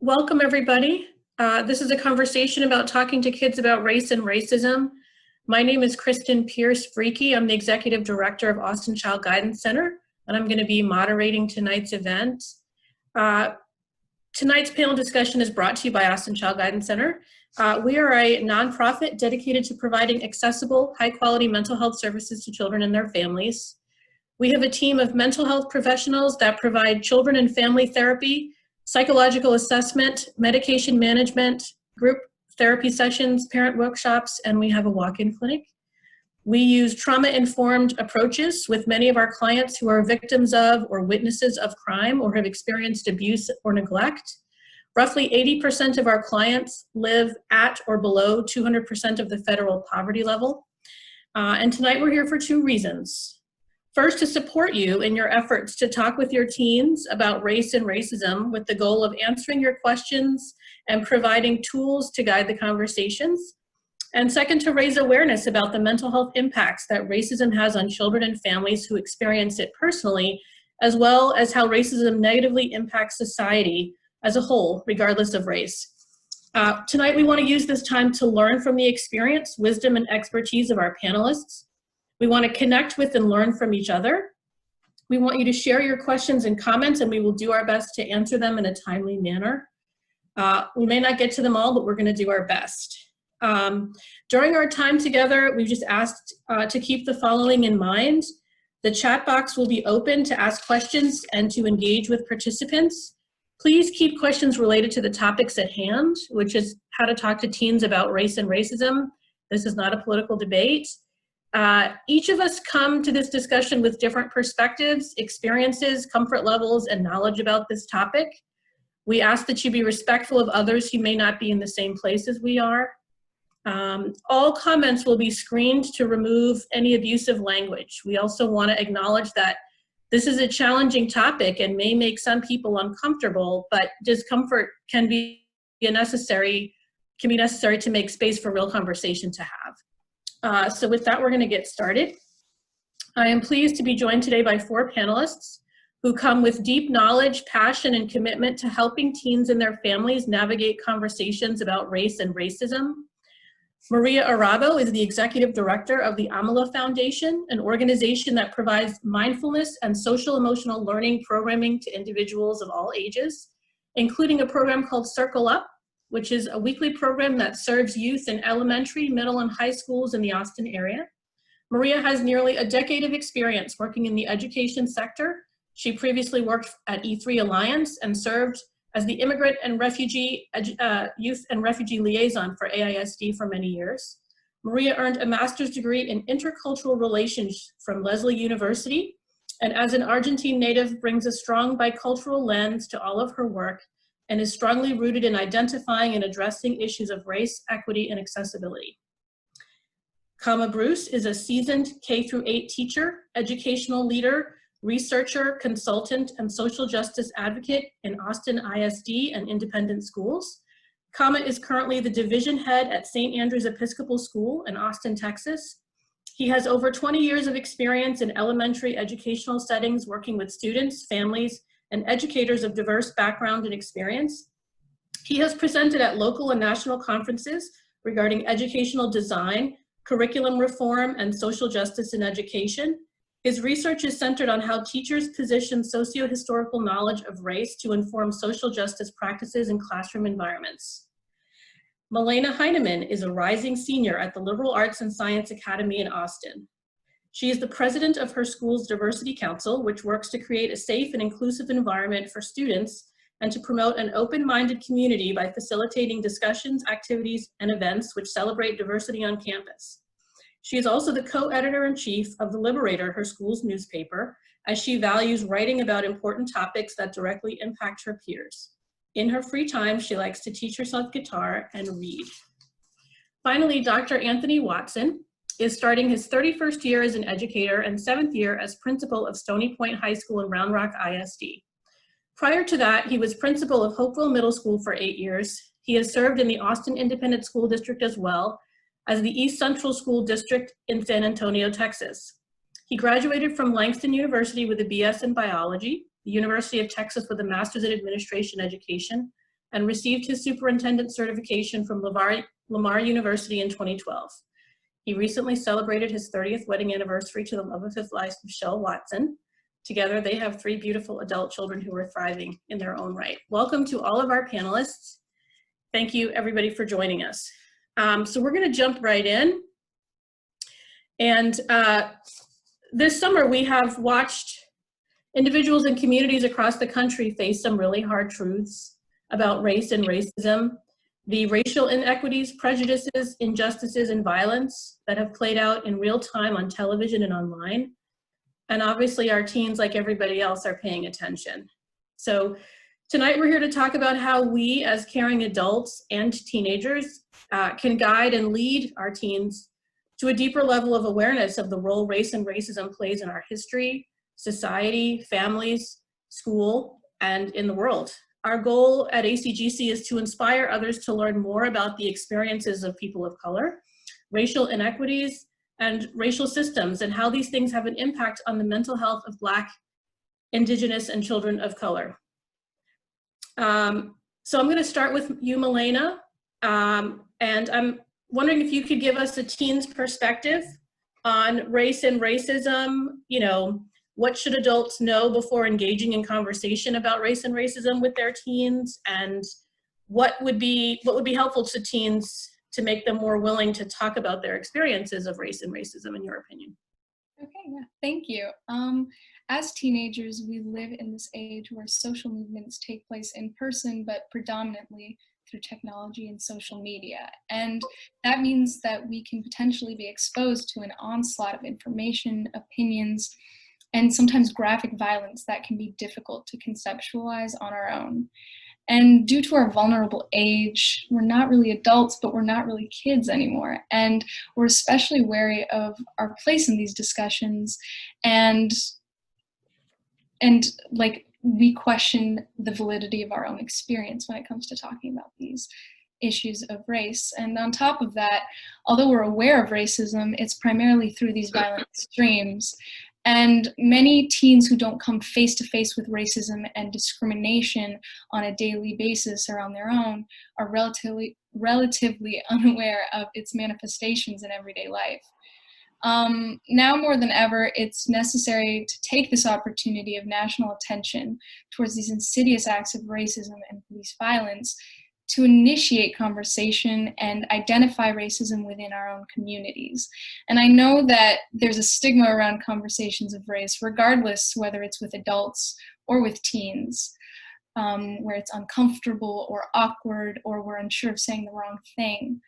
Welcome, everybody. This is a conversation about talking to kids about race and racism. My name is Kristen Pierce-Freaky. I'm the Executive Director of Austin Child Guidance Center, and I'm going to be moderating tonight's event. Tonight's panel discussion is brought to you by Austin Child Guidance Center. We are a nonprofit dedicated to providing accessible, high-quality mental health services to children and their families. We have a team of mental health professionals that provide children and family therapy, psychological assessment, medication management, group therapy sessions, parent workshops, and we have a walk-in clinic. We use trauma-informed approaches with many of our clients who are victims of or witnesses of crime or have experienced abuse or neglect. Roughly 80% of our clients live at or below 200% of the federal poverty level. And tonight we're here for two reasons. First, to support you in your efforts to talk with your teens about race and racism with the goal of answering your questions and providing tools to guide the conversations. And second, to raise awareness about the mental health impacts that racism has on children and families who experience it personally, as well as how racism negatively impacts society as a whole, regardless of race. Tonight, we want to use this time to learn from the experience, wisdom, and expertise of our panelists. We want to connect with and learn from each other. We want you to share your questions and comments, and we will do our best to answer them in a timely manner. We may not get to them all, but we're going to do our best. During our time together, we've just asked to keep the following in mind. The chat box will be open to ask questions and to engage with participants. Please keep questions related to the topics at hand, which is how to talk to teens about race and racism. This is not a political debate. Each of us come to this discussion with different perspectives, experiences, comfort levels, and knowledge about this topic. We ask that you be respectful of others who may not be in the same place as we are. All comments will be screened to remove any abusive language. We also want to acknowledge that this is a challenging topic and may make some people uncomfortable, but discomfort can be necessary to make space for real conversation to have. So with that, we're going to get started. I am pleased to be joined today by four panelists who come with deep knowledge, passion, and commitment to helping teens and their families navigate conversations about race and racism. Maria Arabo is the Executive Director of the Amala Foundation, an organization that provides mindfulness and social emotional learning programming to individuals of all ages, including a program called Circle Up, which is a weekly program that serves youth in elementary, middle, and high schools in the Austin area. Maria has nearly a decade of experience working in the education sector. She previously worked at E3 Alliance and served as the Immigrant and Refugee Youth and Refugee Liaison for AISD for many years. Maria earned a master's degree in intercultural relations from Lesley University, and as an Argentine native, brings a strong bicultural lens to all of her work and is strongly rooted in identifying and addressing issues of race, equity, and accessibility. Kama Bruce is a seasoned K-8 teacher, educational leader, researcher, consultant, and social justice advocate in Austin ISD and independent schools. Kama is currently the division head at St. Andrew's Episcopal School in Austin, Texas. He has over 20 years of experience in elementary educational settings working with students, families, and educators of diverse background and experience. He has presented at local and national conferences regarding educational design, curriculum reform, and social justice in education. His research is centered on how teachers position socio-historical knowledge of race to inform social justice practices in classroom environments. Milena Heineman is a rising senior at the Liberal Arts and Science Academy in Austin. She is the president of her school's Diversity Council, which works to create a safe and inclusive environment for students and to promote an open-minded community by facilitating discussions, activities, and events which celebrate diversity on campus. She is also the co-editor-in-chief of The Liberator, her school's newspaper, as she values writing about important topics that directly impact her peers. In her free time, she likes to teach herself guitar and read. Finally, Dr. Anthony Watson is starting his 31st year as an educator and 7th year as principal of Stony Point High School in Round Rock ISD. Prior to that, he was principal of Hopewell Middle School for 8 years. He has served in the Austin Independent School District as well as the East Central School District in San Antonio, Texas. He graduated from Langston University with a BS in biology, the University of Texas with a master's in administration education, and received his superintendent certification from Lamar University in 2012. He recently celebrated his 30th wedding anniversary to the love of his life, Michelle Watson. Together, they have 3 beautiful adult children who are thriving in their own right. Welcome to all of our panelists. Thank you, everybody, for joining us. So we're going to jump right in. And this summer, we have watched individuals and communities across the country face some really hard truths about race and racism, the racial inequities, prejudices, injustices, and violence that have played out in real time on television and online. And obviously our teens, like everybody else, are paying attention. So tonight we're here to talk about how we as caring adults and teenagers can guide and lead our teens to a deeper level of awareness of the role race and racism plays in our history, society, families, school, and in the world. Our goal at ACGC is to inspire others to learn more about the experiences of people of color, racial inequities, and racial systems, and how these things have an impact on the mental health of Black, Indigenous, and children of color. So I'm going to start with you, Milena, and I'm wondering if you could give us a teen's perspective on race and racism. You know, what should adults know before engaging in conversation about race and racism with their teens, and what would be helpful to teens to make them more willing to talk about their experiences of race and racism, in your opinion? Okay, yeah, thank you. As teenagers, we live in this age where social movements take place in person, but predominantly through technology and social media. And that means that we can potentially be exposed to an onslaught of information, opinions, and sometimes graphic violence that can be difficult to conceptualize on our own. And due to our vulnerable age, we're not really adults, but we're not really kids anymore. And we're especially wary of our place in these discussions. And like, we question the validity of our own experience when it comes to talking about these issues of race. And on top of that, although we're aware of racism, it's primarily through these violent streams. And many teens who don't come face to face with racism and discrimination on a daily basis or on their own are relatively unaware of its manifestations in everyday life. Now more than ever, it's necessary to take this opportunity of national attention towards these insidious acts of racism and police violence to initiate conversation and identify racism within our own communities. And I know that there's a stigma around conversations of race, regardless whether it's with adults or with teens, where it's uncomfortable or awkward, or we're unsure of saying the wrong thing.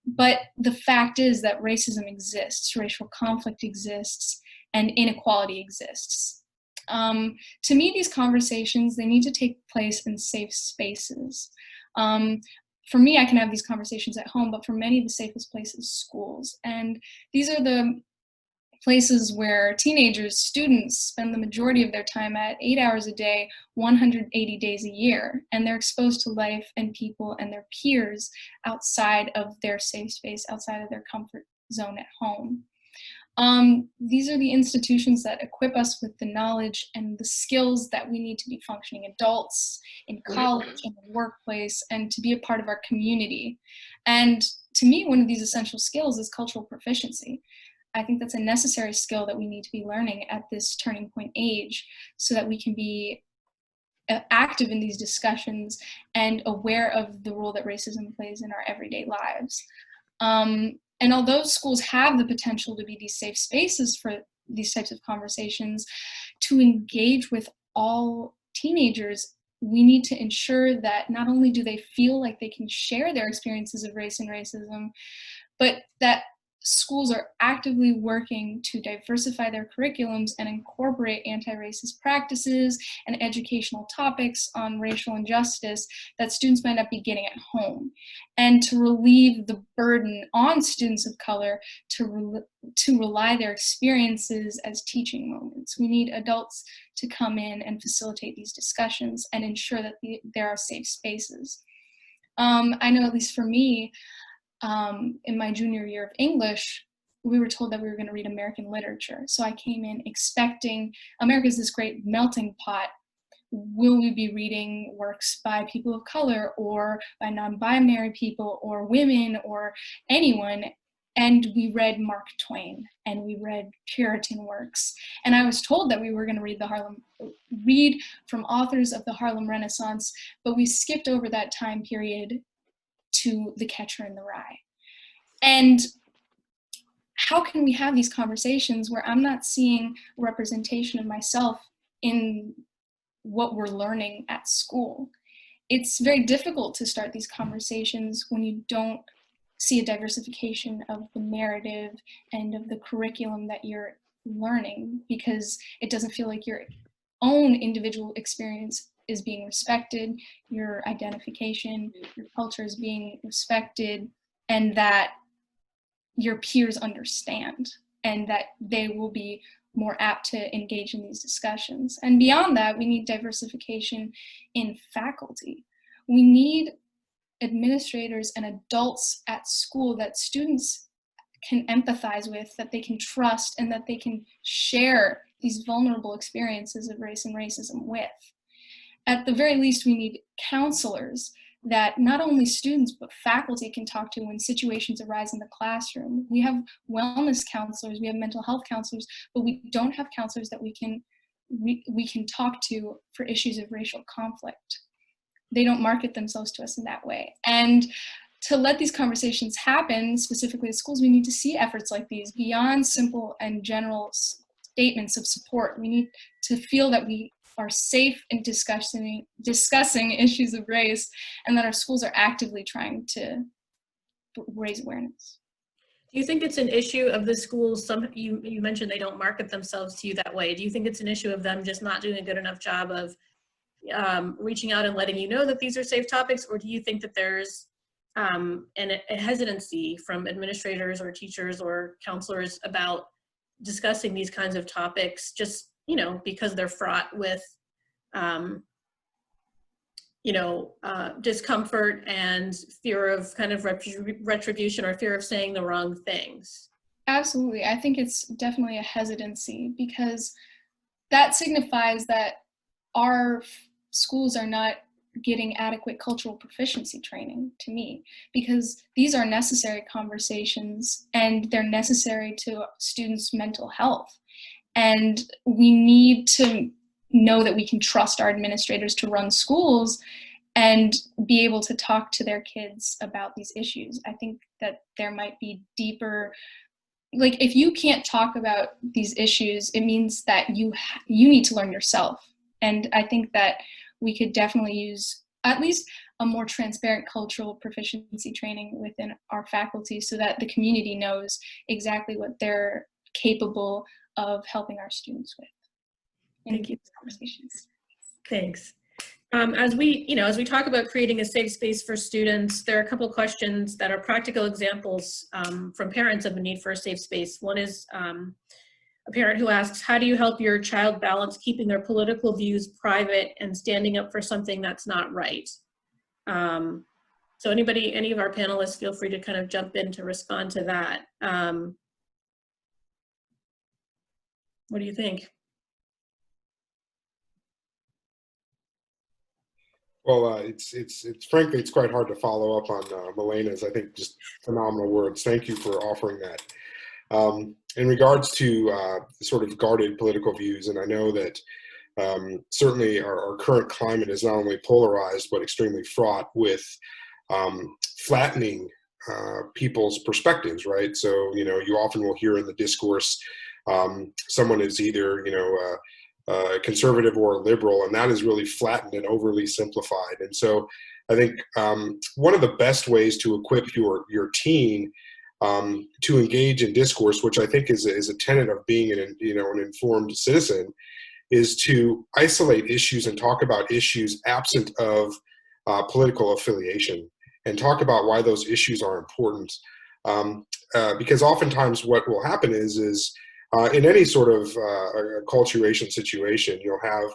But the fact is that racism exists, racial conflict exists, and inequality exists. To me, these conversations, they need to take place in safe spaces. For me, I can have these conversations at home, but for many, the safest place is schools. And these are the places where teenagers, students spend the majority of their time at 8 hours a day, 180 days a year, and they're exposed to life and people and their peers outside of their safe space, outside of their comfort zone at home. These are the institutions that equip us with the knowledge and the skills that we need to be functioning adults in college, in the workplace, and to be a part of our community. And to me, one of these essential skills is cultural proficiency. I think that's a necessary skill that we need to be learning at this turning point age so that we can be active in these discussions and aware of the role that racism plays in our everyday lives. And although schools have the potential to be these safe spaces for these types of conversations, to engage with all teenagers, we need to ensure that not only do they feel like they can share their experiences of race and racism, but that schools are actively working to diversify their curriculums and incorporate anti-racist practices and educational topics on racial injustice that students might not be getting at home, and to relieve the burden on students of color to rely their experiences as teaching moments. We need adults to come in and facilitate these discussions and ensure that there are safe spaces. I know, at least for me, in my junior year of English, we were told that we were going to read American literature. So I came in expecting America's this great melting pot will we be reading works by people of color or by non-binary people or women or anyone? And we read Mark Twain and we read Puritan works. And I was told that we were going to read from authors of the Harlem Renaissance, but we skipped over that time period to The Catcher in the Rye. And how can we have these conversations where I'm not seeing representation of myself in what we're learning at school? It's very difficult to start these conversations when you don't see a diversification of the narrative and of the curriculum that you're learning, because it doesn't feel like your own individual experience is being respected, your identification, your culture is being respected, and that your peers understand, and that they will be more apt to engage in these discussions. And beyond that, we need diversification in faculty. We need administrators and adults at school that students can empathize with, that they can trust, and that they can share these vulnerable experiences of race and racism with. At the very least, we need counselors that not only students but faculty can talk to when situations arise in the classroom. We have wellness counselors, we have mental health counselors, but we don't have counselors that we can talk to for issues of racial conflict. They don't market themselves to us in that way. And to let these conversations happen, specifically at schools, we need to see efforts like these beyond simple and general statements of support. We need to feel that we are safe in discussing issues of race, and that our schools are actively trying to raise awareness. Do you think it's an issue of the schools? You mentioned they don't market themselves to you that way. Do you think it's an issue of them just not doing a good enough job of reaching out and letting you know that these are safe topics? Or do you think that there's a hesitancy from administrators or teachers or counselors about discussing these kinds of topics, just because they're fraught with, discomfort and fear of kind of retribution or fear of saying the wrong things? Absolutely. I think it's definitely a hesitancy, because that signifies that our schools are not getting adequate cultural proficiency training, to me, because these are necessary conversations and they're necessary to students' mental health. And we need to know that we can trust our administrators to run schools and be able to talk to their kids about these issues. I think that there might be deeper, like, if you can't talk about these issues, it means that you need to learn yourself. And I think that we could definitely use at least a more transparent cultural proficiency training within our faculty, so that the community knows exactly what they're capable of helping our students with in these conversations. Thanks. As we talk about creating a safe space for students, there are a couple of questions that are practical examples from parents of the need for a safe space. One is a parent who asks, how do you help your child balance keeping their political views private and standing up for something that's not right? So any of our panelists, feel free to kind of jump in to respond to that. What do you think? Well, it's frankly, it's quite hard to follow up on Milena's, I think, just phenomenal words. Thank you for offering that. In regards to sort of guarded political views, and I know that certainly our current climate is not only polarized, but extremely fraught with flattening people's perspectives, right? So, you often will hear in the discourse, someone is either, conservative or liberal, and that is really flattened and overly simplified. And so I think one of the best ways to equip your teen to engage in discourse, which I think is a tenet of being an informed citizen, is to isolate issues and talk about issues absent of political affiliation, and talk about why those issues are important. Because oftentimes what will happen is in any sort of acculturation situation, you'll have,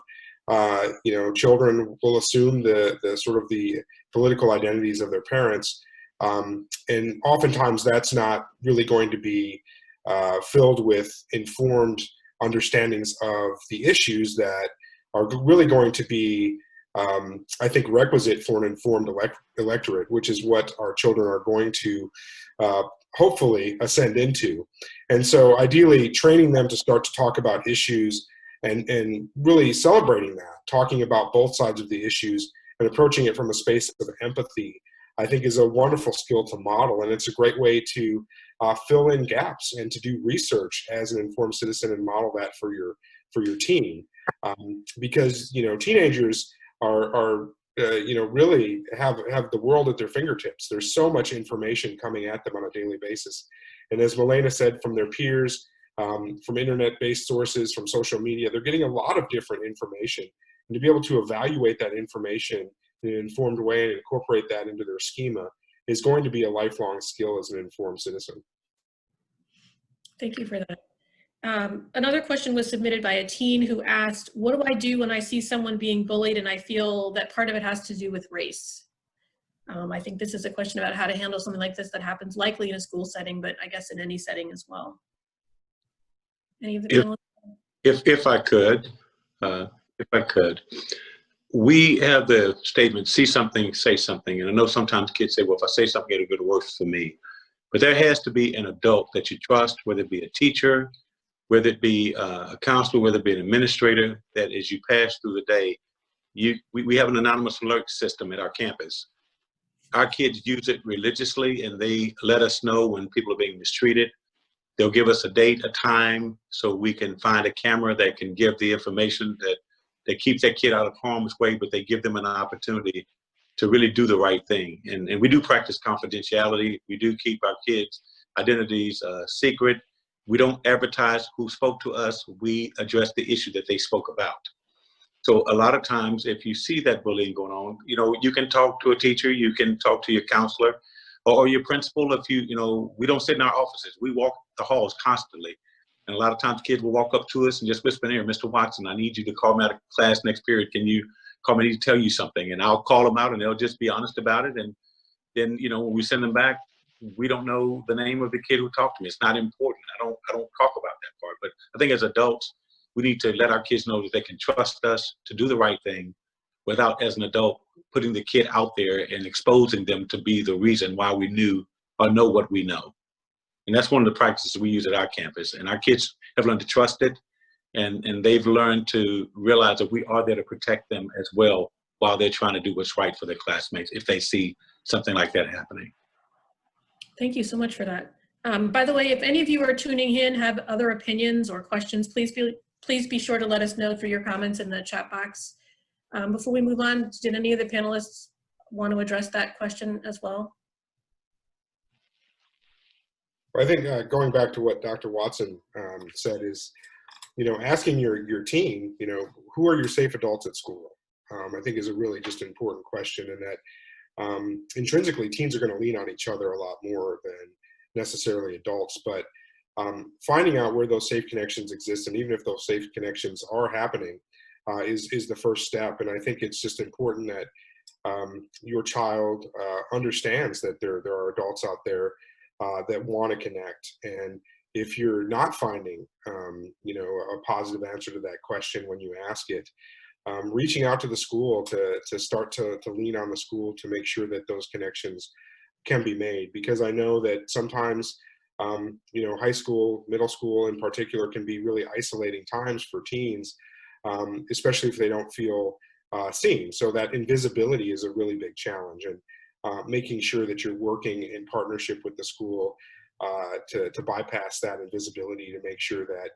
children will assume the sort of the political identities of their parents. And oftentimes that's not really going to be filled with informed understandings of the issues that are really going to be, I think, requisite for an informed electorate, which is what our children are going to hopefully ascend into. And so ideally training them to start to talk about issues and really celebrating that, talking about both sides of the issues and approaching it from a space of empathy, I think is a wonderful skill to model. And it's a great way to fill in gaps and to do research as an informed citizen and model that for your teen. Because, you know, teenagers are you know, really have the world at their fingertips. There's so much information coming at them on a daily basis. And as Milena said, from their peers, from internet-based sources, from social media, they're getting a lot of different information. And to be able to evaluate that information in an informed way and incorporate that into their schema is going to be a lifelong skill as an informed citizen. Thank you for that. Another question was submitted by a teen who asked, what do I do when I see someone being bullied and I feel that part of it has to do with race? I think this is a question about how to handle something like this that happens likely in a school setting, but I guess in any setting as well. Any of the panelists? If I could, we have the statement, see something, say something. And I know sometimes kids say, well, if I say something, it'll go to worse for me. But there has to be an adult that you trust, whether it be a teacher, whether it be a counselor, whether it be an administrator, that as you pass through the day, we have an anonymous alert system at our campus. Our kids use it religiously, and they let us know when people are being mistreated. They'll give us a date, a time, so we can find a camera that can give the information that keeps that kid out of harm's way, but they give them an opportunity to really do the right thing. And we do practice confidentiality. We do keep our kids' identities secret. We don't advertise who spoke to us. We address the issue that they spoke about. So a lot of times, if you see that bullying going on, you know, you can talk to a teacher, you can talk to your counselor or your principal. If you know, we don't sit in our offices. We walk the halls constantly. And a lot of times kids will walk up to us and just whisper in here, Mr. Watson, I need you to call me out of class next period. Can you call me? I need to tell you something. And I'll call them out and they'll just be honest about it. And then, you know, when we send them back, we don't know the name of the kid who talked to me. It's not important. I don't talk about that part. But I think as adults, we need to let our kids know that they can trust us to do the right thing without, as an adult, putting the kid out there and exposing them to be the reason why we knew or know what we know. And that's one of the practices we use at our campus. And our kids have learned to trust it, and they've learned to realize that we are there to protect them as well while they're trying to do what's right for their classmates if they see something like that happening. Thank you so much for that. By the way, if any of you are tuning in, have other opinions or questions, please be sure to let us know through your comments in the chat box. Before we move on, did any of the panelists want to address that question as well? I think going back to what Dr. Watson said is, you know, asking your teen, you know, who are your safe adults at school? I think is a really just important question, and that intrinsically teens are going to lean on each other a lot more than necessarily adults, but finding out where those safe connections exist, and even if those safe connections are happening, is the first step. And I think it's just important that your child understands that there are adults out there that want to connect. And if you're not finding, you know, a positive answer to that question when you ask it, reaching out to the school to start to lean on the school to make sure that those connections can be made. Because I know that sometimes, you know, high school, middle school in particular can be really isolating times for teens, especially if they don't feel seen. So that invisibility is a really big challenge, and making sure that you're working in partnership with the school to bypass that invisibility, to make sure that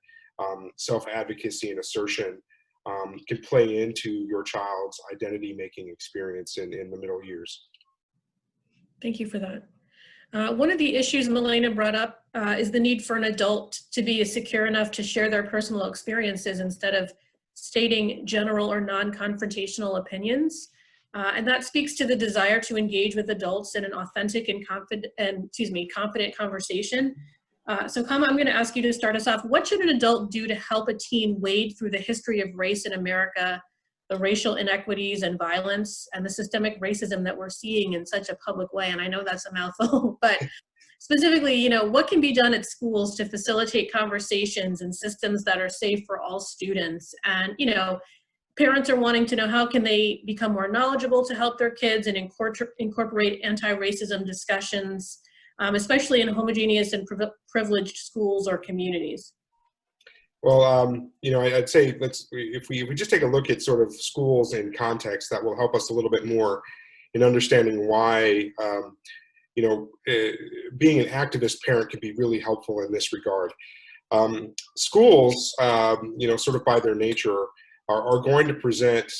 self-advocacy and assertion can play into your child's identity-making experience in the middle years. Thank you for that. One of the issues Milena brought up is the need for an adult to be secure enough to share their personal experiences instead of stating general or non-confrontational opinions. And that speaks to the desire to engage with adults in an authentic and confident conversation. So Kama, I'm going to ask you to start us off. What should an adult do to help a teen wade through the history of race in America, the racial inequities and violence, and the systemic racism that we're seeing in such a public way? And I know that's a mouthful, but specifically, you know, what can be done at schools to facilitate conversations and systems that are safe for all students? And, you know, Parents are wanting to know how can they become more knowledgeable to help their kids and incorporate anti-racism discussions, especially in homogeneous and privileged schools or communities. Well, I'd say if we just take a look at sort of schools in context, that will help us a little bit more in understanding why, being an activist parent can be really helpful in this regard. Schools, sort of by their nature, are going to present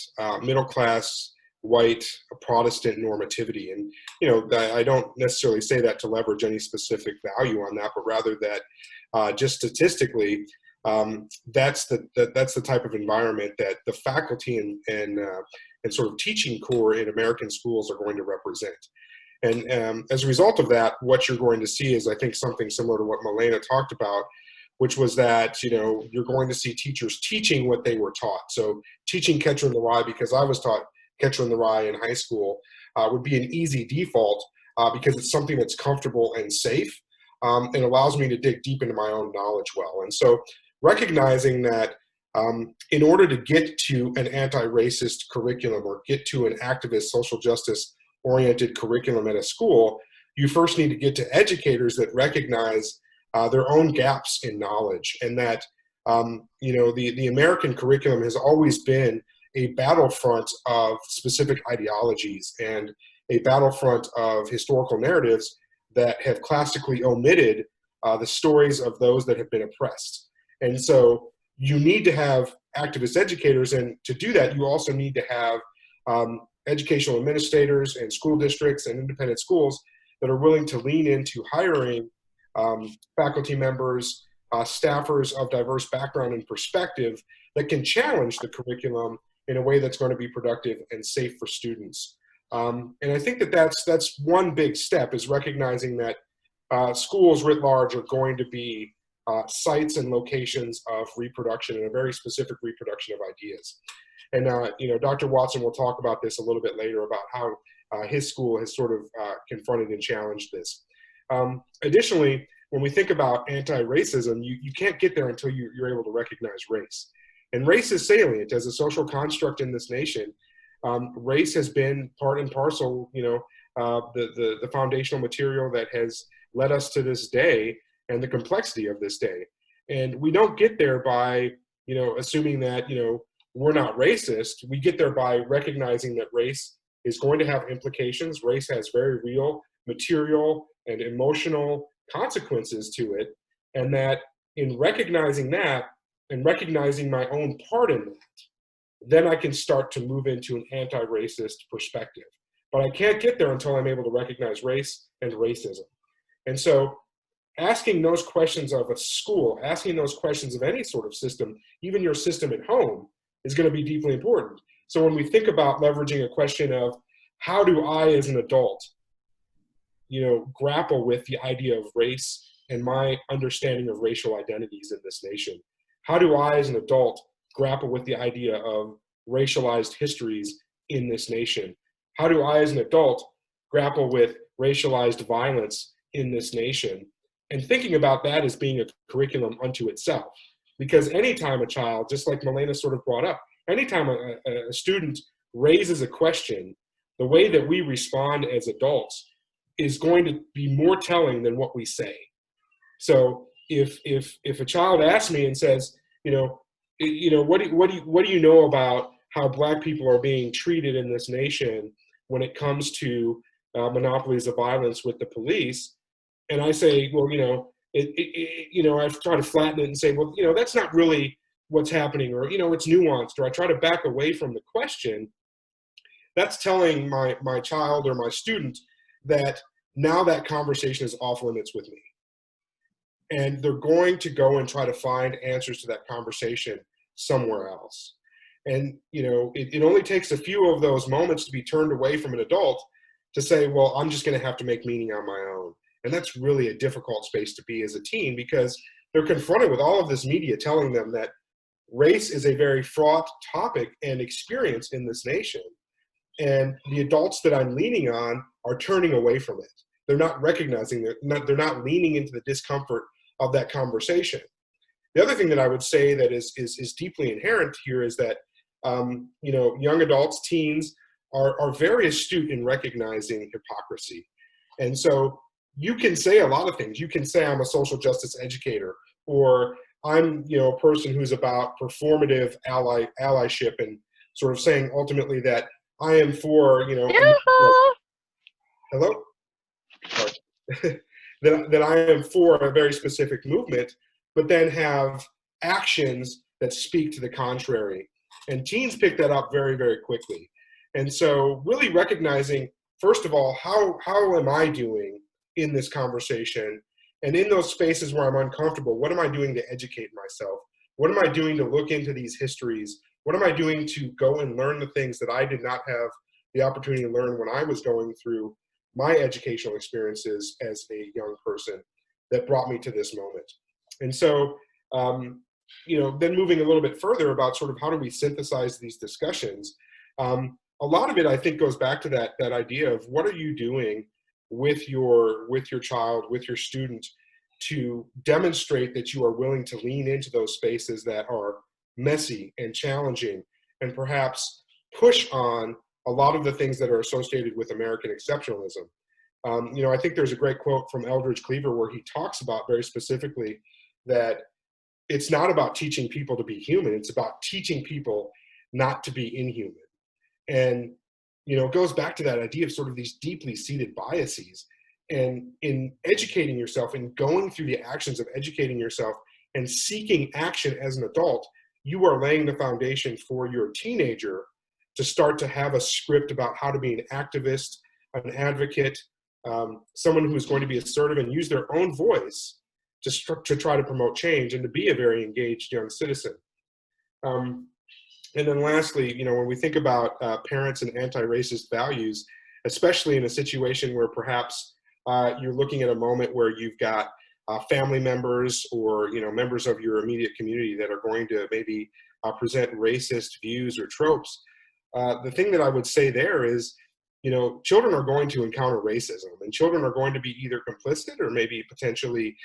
middle-class, white, Protestant normativity. And, I don't necessarily say that to leverage any specific value on that, but rather that just statistically, that's the type of environment that the faculty and sort of teaching core in American schools are going to represent. And as a result of that, what you're going to see is, I think, something similar to what Milena talked about, which was that, you're going to see teachers teaching what they were taught. So teaching Catcher in the Rye, because I was taught Catcher in the Rye in high school, would be an easy default because it's something that's comfortable and safe and allows me to dig deep into my own knowledge well. And so recognizing that in order to get to an anti-racist curriculum or get to an activist, social justice-oriented curriculum at a school, you first need to get to educators that recognize their own gaps in knowledge, and that the American curriculum has always been a battlefront of specific ideologies and a battlefront of historical narratives that have classically omitted the stories of those that have been oppressed. And so you need to have activist educators, and to do that, you also need to have educational administrators and school districts and independent schools that are willing to lean into hiring faculty members, staffers of diverse background and perspective that can challenge the curriculum in a way that's going to be productive and safe for students. And I think that that's one big step, is recognizing that schools writ large are going to be sites and locations of reproduction, and a very specific reproduction of ideas. And Dr. Watson will talk about this a little bit later, about how his school has sort of confronted and challenged this. Additionally, when we think about anti-racism, you can't get there until you're able to recognize race. And race is salient as a social construct in this nation. Race has been part and parcel, the foundational material that has led us to this day and the complexity of this day. And we don't get there by, assuming that, we're not racist. We get there by recognizing that race is going to have implications. Race has very real material and emotional consequences to it. And that in recognizing that and recognizing my own part in that, then I can start to move into an anti-racist perspective. But I can't get there until I'm able to recognize race and racism. And so asking those questions of a school, asking those questions of any sort of system, even your system at home, is going to be deeply important. So when we think about leveraging a question of how do I as an adult, grapple with the idea of race and my understanding of racial identities in this nation? How do I as an adult grapple with the idea of racialized histories in this nation? How do I as an adult grapple with racialized violence in this nation? And thinking about that as being a curriculum unto itself. Because anytime a child, just like Milena sort of brought up, anytime a student raises a question, the way that we respond as adults is going to be more telling than what we say. So if a child asks me and says, what do you know about how Black people are being treated in this nation when it comes to monopolies of violence with the police? And I say, well, I try to flatten it and say, well, that's not really what's happening, or, it's nuanced, or I try to back away from the question. That's telling my child or my student that now that conversation is off limits with me. And they're going to go and try to find answers to that conversation somewhere else. And, it only takes a few of those moments to be turned away from an adult to say, well, I'm just going to have to make meaning on my own. And that's really a difficult space to be as a teen, because they're confronted with all of this media telling them that race is a very fraught topic and experience in this nation. And the adults that I'm leaning on are turning away from it. They're not recognizing it. They're not leaning into the discomfort of that conversation. The other thing that I would say that is deeply inherent here is that you know, young adults, teens are very astute in recognizing hypocrisy. And so you can say a lot of things. You can say I'm a social justice educator, or I'm, you know, a person who's about performative allyship, and sort of saying ultimately that I am for, you know, hello? Sorry. that I am for a very specific movement, but then have actions that speak to the contrary. And teens pick that up very, very quickly. And so really recognizing, first of all, how am I doing in this conversation? And in those spaces where I'm uncomfortable, what am I doing to educate myself? What am I doing to look into these histories? What am I doing to go and learn the things that I did not have the opportunity to learn when I was going through my educational experiences as a young person that brought me to this moment? And so, you know, then moving a little bit further about sort of how do we synthesize these discussions, a lot of it, I think, goes back to that idea of what are you doing with your child, with your student, to demonstrate that you are willing to lean into those spaces that are messy and challenging, and perhaps push on a lot of the things that are associated with American exceptionalism. You know, I think there's a great quote from Eldridge Cleaver where he talks about very specifically that it's not about teaching people to be human, it's about teaching people not to be inhuman. And, you know, it goes back to that idea of sort of these deeply seated biases. And in educating yourself and going through the actions of educating yourself and seeking action as an adult, you are laying the foundation for your teenager to start to have a script about how to be an activist, an advocate, someone who is going to be assertive and use their own voice to try to promote change and to be a very engaged young citizen. And then lastly, you know, when we think about parents and anti-racist values, especially in a situation where perhaps you're looking at a moment where you've got family members or, you know, members of your immediate community that are going to maybe present racist views or tropes, the thing that I would say there is, you know, children are going to encounter racism, and children are going to be either complicit or maybe potentially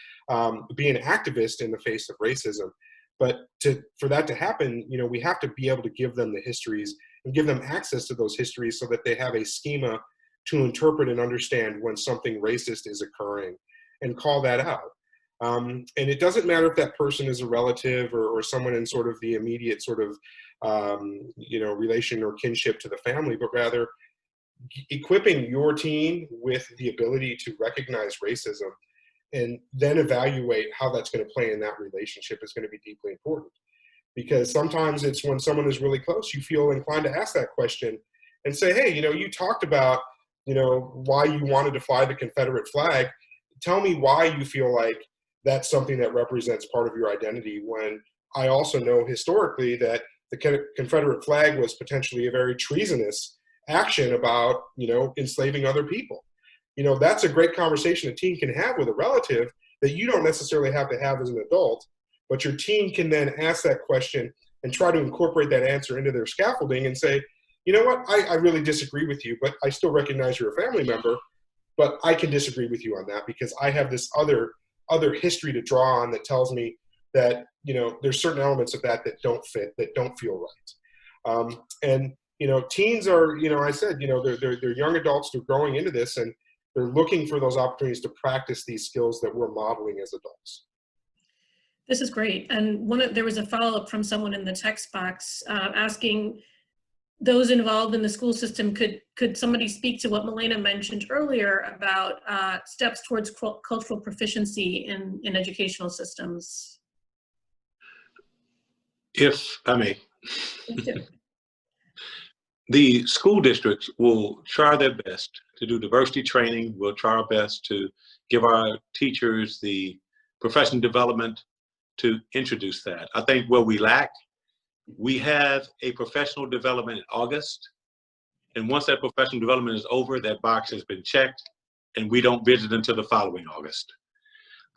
be an activist in the face of racism. But for that to happen, you know, we have to be able to give them the histories and give them access to those histories so that they have a schema to interpret and understand when something racist is occurring and call that out. And it doesn't matter if that person is a relative or someone in sort of the immediate sort of, you know, relation or kinship to the family, but rather equipping your teen with the ability to recognize racism and then evaluate how that's going to play in that relationship is going to be deeply important. Because sometimes it's when someone is really close, you feel inclined to ask that question and say, hey, you know, you talked about, you know, why you wanted to fly the Confederate flag. Tell me why you feel like that's something that represents part of your identity, when I also know historically that the Confederate flag was potentially a very treasonous action about, you know, enslaving other people. You know, that's a great conversation a teen can have with a relative that you don't necessarily have to have as an adult, but your teen can then ask that question and try to incorporate that answer into their scaffolding and say, you know what, I really disagree with you, but I still recognize you're a family member, but I can disagree with you on that because I have this other history to draw on that tells me that, you know, there's certain elements of that don't fit, that don't feel right. And, you know, teens are, you know, I said, you know, they're young adults, they're growing into this, and they're looking for those opportunities to practice these skills that we're modeling as adults. This is great. And there was a follow-up from someone in the text box asking those involved in the school system, could somebody speak to what Milena mentioned earlier about steps towards cultural proficiency in educational systems? If I may. The school districts will try their best to do diversity training. We'll try our best to give our teachers the professional development to introduce that. I think where we lack, we have a professional development in August. And once that professional development is over, that box has been checked and we don't visit until the following August.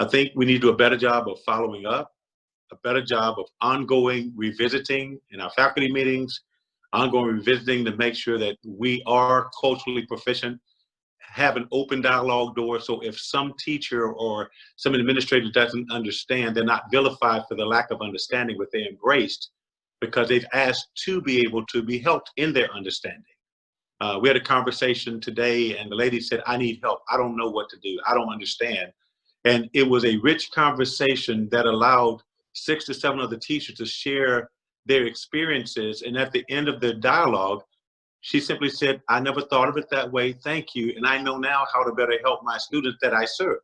I think we need to do a better job of following up, a better job of ongoing revisiting in our faculty meetings, ongoing revisiting to make sure that we are culturally proficient, have an open dialogue door. So if some teacher or some administrator doesn't understand, they're not vilified for the lack of understanding, but they're embraced because they've asked to be able to be helped in their understanding. We had a conversation today and the lady said, I need help. I don't know what to do. I don't understand. And it was a rich conversation that allowed 6 to 7 other teachers to share their experiences. And at the end of the dialogue, she simply said, I never thought of it that way. Thank you. And I know now how to better help my students that I serve,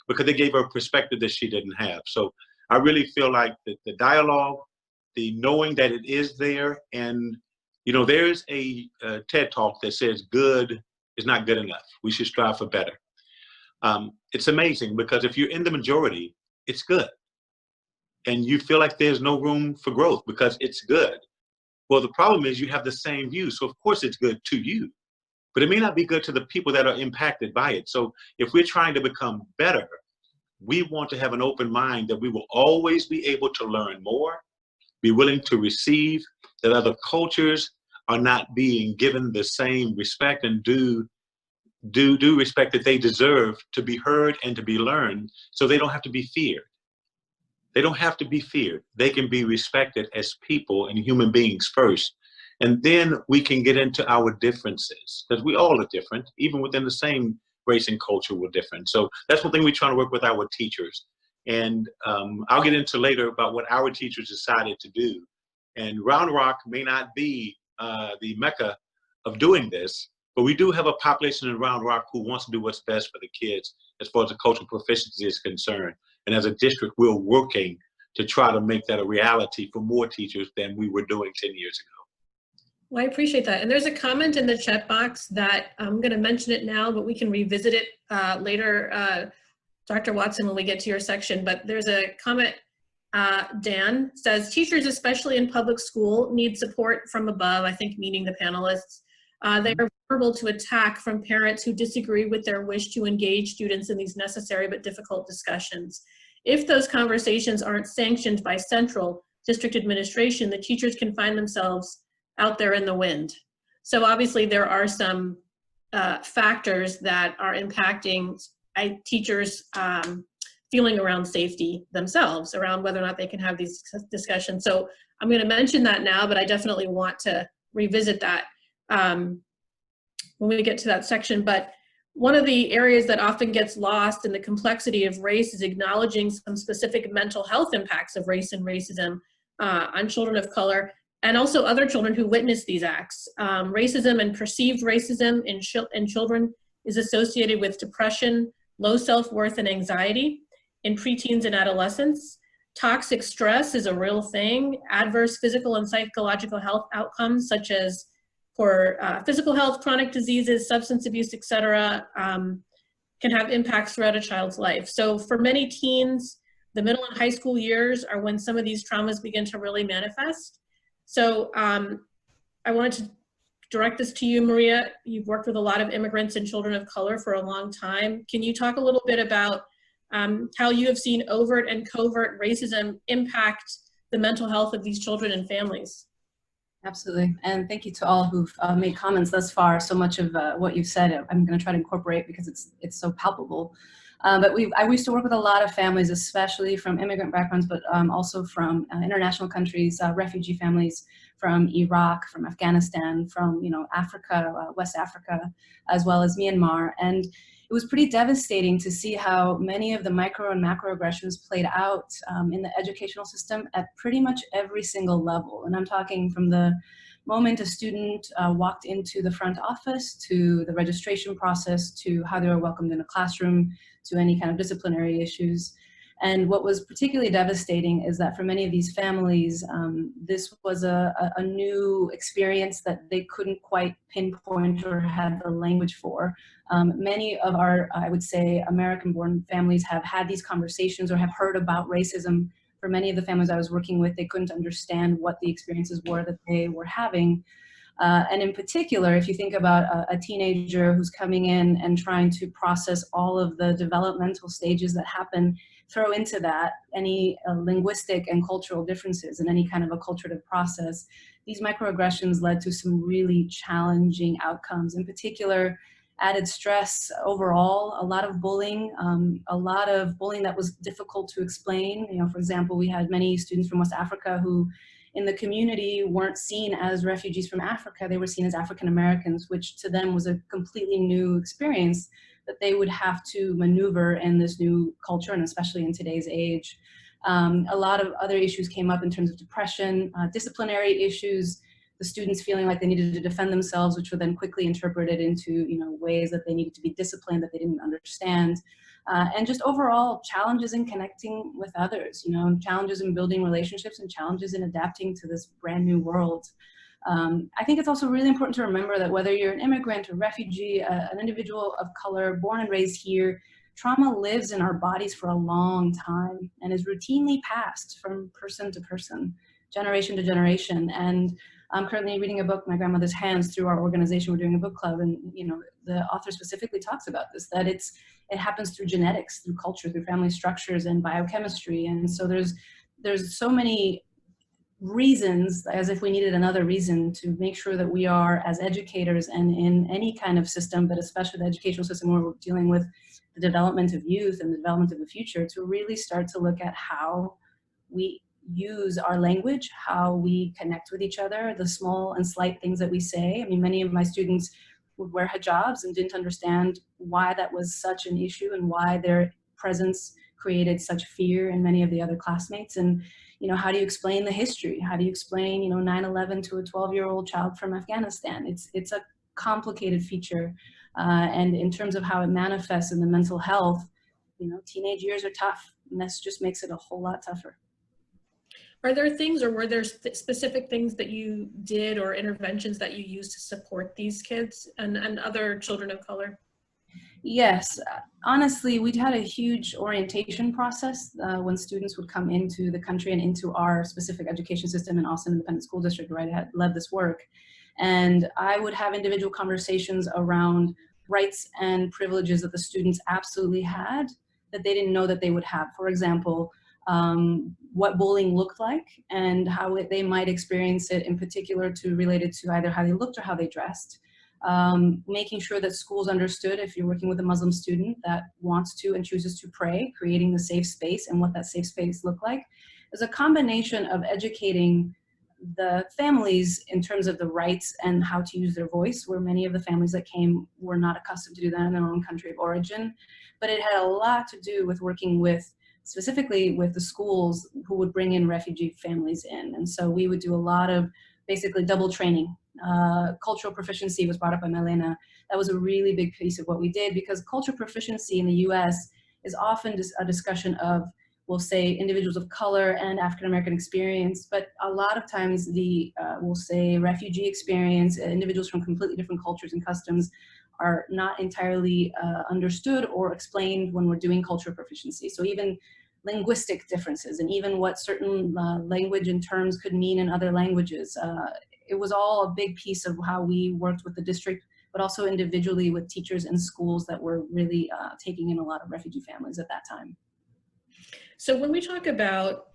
because they gave her a perspective that she didn't have. So I really feel like the dialogue, the knowing that it is there, and you know, there's a TED talk that says good is not good enough. We should strive for better. It's amazing because if you're in the majority, it's good. And you feel like there's no room for growth because it's good. Well, the problem is you have the same view. So of course it's good to you, but it may not be good to the people that are impacted by it. So if we're trying to become better, we want to have an open mind that we will always be able to learn more, be willing to receive, that other cultures are not being given the same respect and due respect that they deserve to be heard and to be learned, so they don't have to be feared. They don't have to be feared. They can be respected as people and human beings first. And then we can get into our differences, because we all are different. Even within the same race and culture, we're different. So that's one thing we're trying to work with our teachers. And I'll get into later about what our teachers decided to do. And Round Rock may not be the mecca of doing this, but we do have a population in Round Rock who wants to do what's best for the kids as far as the cultural proficiency is concerned. And as a district, we're working to try to make that a reality for more teachers than we were doing 10 years ago. Well, I appreciate that. And there's a comment in the chat box that I'm going to mention it now, but we can revisit it later, Dr. Watson, when we get to your section. But there's a comment, Dan says, teachers, especially in public school, need support from above, I think meaning the panelists. They are vulnerable to attack from parents who disagree with their wish to engage students in these necessary but difficult discussions. If those conversations aren't sanctioned by central district administration, the teachers can find themselves out there in the wind. So obviously there are some factors that are impacting teachers feeling around safety themselves, around whether or not they can have these discussions. So I'm going to mention that now, but I definitely want to revisit that when we get to that section. But one of the areas that often gets lost in the complexity of race is acknowledging some specific mental health impacts of race and racism on children of color, and also other children who witness these acts. Racism and perceived racism in children is associated with depression, low self-worth, and anxiety in preteens and adolescents. Toxic stress is a real thing. Adverse physical and psychological health outcomes, such as for physical health, chronic diseases, substance abuse, etc., can have impacts throughout a child's life. So for many teens, the middle and high school years are when some of these traumas begin to really manifest. So I wanted to direct this to you, Maria. You've worked with a lot of immigrants and children of color for a long time. Can you talk a little bit about how you have seen overt and covert racism impact the mental health of these children and families? Absolutely, and thank you to all who've made comments thus far. So much of what you've said, I'm going to try to incorporate because it's so palpable. But I used to work with a lot of families, especially from immigrant backgrounds, but also from international countries, refugee families from Iraq, from Afghanistan, from Africa, West Africa, as well as Myanmar. And it was pretty devastating to see how many of the micro and macroaggressions played out in the educational system at pretty much every single level. And I'm talking from the moment a student walked into the front office, to the registration process, to how they were welcomed in a classroom, to any kind of disciplinary issues. And what was particularly devastating is that for many of these families, this was a new experience that they couldn't quite pinpoint or have the language for. Many of our, I would say, American-born families have had these conversations or have heard about racism. For many of the families I was working with, they couldn't understand what the experiences were that they were having. And in particular, if you think about a teenager who's coming in and trying to process all of the developmental stages that happen, throw into that any linguistic and cultural differences in any kind of acculturative process, these microaggressions led to some really challenging outcomes. In particular, added stress overall, a lot of bullying that was difficult to explain. For example, we had many students from West Africa who in the community weren't seen as refugees from Africa. They were seen as African Americans, which to them was a completely new experience that they would have to maneuver in this new culture, and especially in today's age. A lot of other issues came up in terms of depression, disciplinary issues, the students feeling like they needed to defend themselves, which were then quickly interpreted into ways that they needed to be disciplined that they didn't understand. And just overall challenges in connecting with others, challenges in building relationships and challenges in adapting to this brand new world. I think it's also really important to remember that whether you're an immigrant, a refugee, an individual of color, born and raised here, trauma lives in our bodies for a long time and is routinely passed from person to person, generation to generation. And I'm currently reading a book, My Grandmother's Hands, through our organization. We're doing a book club, and the author specifically talks about this, that it happens through genetics, through culture, through family structures and biochemistry. And so there's so many reasons, as if we needed another reason, to make sure that we are, as educators and in any kind of system, but especially the educational system where we're dealing with the development of youth and the development of the future, to really start to look at how we use our language, how we connect with each other, the small and slight things that we say. I mean, many of my students would wear hijabs and didn't understand why that was such an issue and why their presence created such fear in many of the other classmates. And how do you explain the history? How do you explain 9/11 to a 12-year-old child from Afghanistan? It's a complicated feature, and in terms of how it manifests in the mental health, teenage years are tough, and this just makes it a whole lot tougher. Are there things, or were there specific things that you did or interventions that you used to support these kids and other children of color? Yes, honestly, we'd had a huge orientation process when students would come into the country and into our specific education system in Austin Independent School District, where I had led this work. And I would have individual conversations around rights and privileges that the students absolutely had that they didn't know that they would have. For example, what bullying looked like and how they might experience it, in particular related to either how they looked or how they dressed. Making sure that schools understood, if you're working with a Muslim student that wants to and chooses to pray, creating the safe space and what that safe space looked like. There's a combination of educating the families in terms of the rights and how to use their voice, where many of the families that came were not accustomed to do that in their own country of origin. But it had a lot to do with working with, specifically with the schools who would bring in refugee families in. And so we would do a lot of basically double training. Cultural proficiency was brought up by Milena. That was a really big piece of what we did, because cultural proficiency in the US is often just a discussion of, we'll say, individuals of color and African-American experience, but a lot of times we'll say refugee experience, individuals from completely different cultures and customs are not entirely understood or explained when we're doing cultural proficiency. So even linguistic differences and even what certain language and terms could mean in other languages. It was all a big piece of how we worked with the district, but also individually with teachers and schools that were really taking in a lot of refugee families at that time. So when we talk about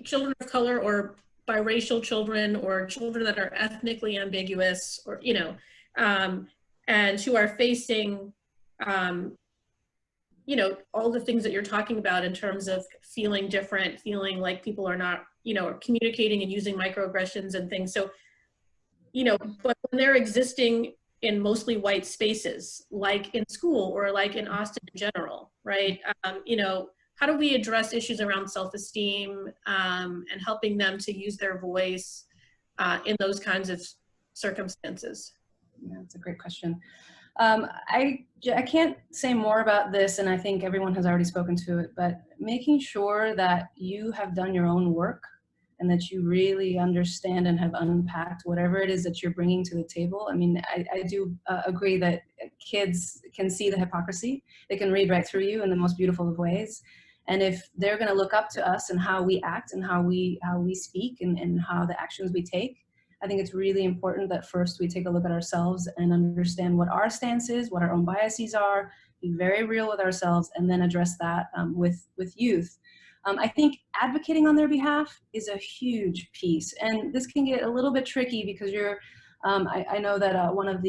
children of color or biracial children or children that are ethnically ambiguous, or and who are facing all the things that you're talking about in terms of feeling different, feeling like people are not, communicating and using microaggressions and things. So, but when they're existing in mostly white spaces, like in school or like in Austin in general, right? How do we address issues around self-esteem and helping them to use their voice in those kinds of circumstances? Yeah, that's a great question. I can't say more about this, and I think everyone has already spoken to it, but making sure that you have done your own work and that you really understand and have unpacked whatever it is that you're bringing to the table. I mean, I do agree that kids can see the hypocrisy. They can read right through you in the most beautiful of ways. And if they're going to look up to us and how we act and how we speak and how the actions we take, I think it's really important that first we take a look at ourselves and understand what our stance is, what our own biases are, be very real with ourselves, and then address that with youth. I think advocating on their behalf is a huge piece. And this can get a little bit tricky because I know that one of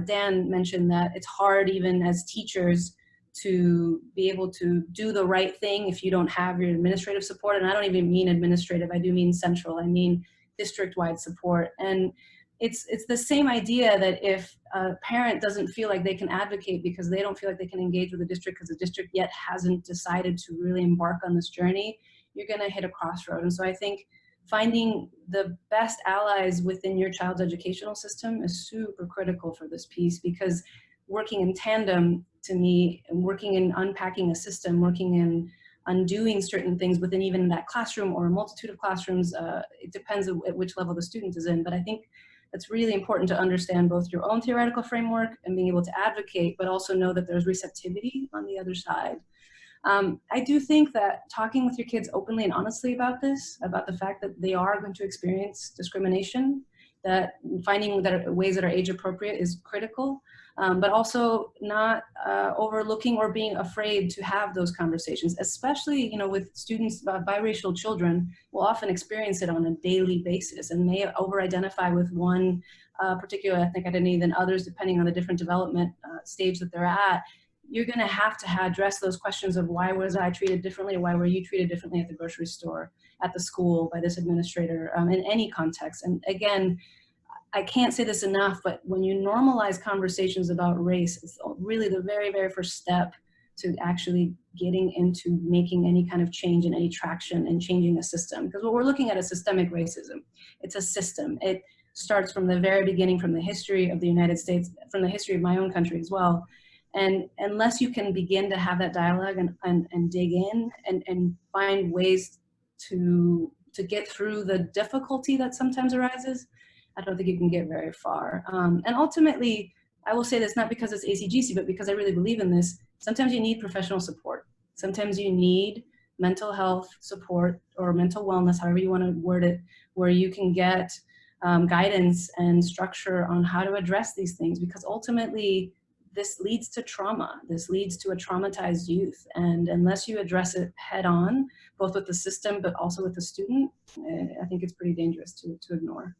Dan mentioned that it's hard even as teachers to be able to do the right thing if you don't have your administrative support. And I don't even mean administrative, I do mean central, I mean district-wide support. And it's the same idea that if a parent doesn't feel like they can advocate because they don't feel like they can engage with the district because the district yet hasn't decided to really embark on this journey, you're going to hit a crossroad. And so I think finding the best allies within your child's educational system is super critical for this piece, because working in tandem, to me, and working in unpacking a system, working in undoing certain things within even that classroom or a multitude of classrooms, it depends at which level the student is in. But I think it's really important to understand both your own theoretical framework and being able to advocate, but also know that there's receptivity on the other side. I do think that talking with your kids openly and honestly about this, about the fact that they are going to experience discrimination, that finding that ways that are age appropriate is critical, but also not overlooking or being afraid to have those conversations, especially, you know, with students, biracial children will often experience it on a daily basis and may over-identify with one particular ethnic identity than others, depending on the different development stage that they're at. You're going to have to address those questions of why was I treated differently, or why were you treated differently at the grocery store, at the school, by this administrator, in any context. And again, I can't say this enough, but when you normalize conversations about race, it's really the very, very first step to actually getting into making any kind of change and any traction and changing a system. Because what we're looking at is systemic racism. It's a system. It starts from the very beginning, from the history of the United States, from the history of my own country as well. And unless you can begin to have that dialogue and dig in and find ways to get through the difficulty that sometimes arises, I don't think you can get very far. And ultimately, I will say this not because it's ACGC, but because I really believe in this. Sometimes you need professional support. Sometimes you need mental health support or mental wellness, however you want to word it, where you can get guidance and structure on how to address these things, because ultimately, this leads to trauma. This leads to a traumatized youth. And unless you address it head on, both with the system, but also with the student, I think it's pretty dangerous to ignore.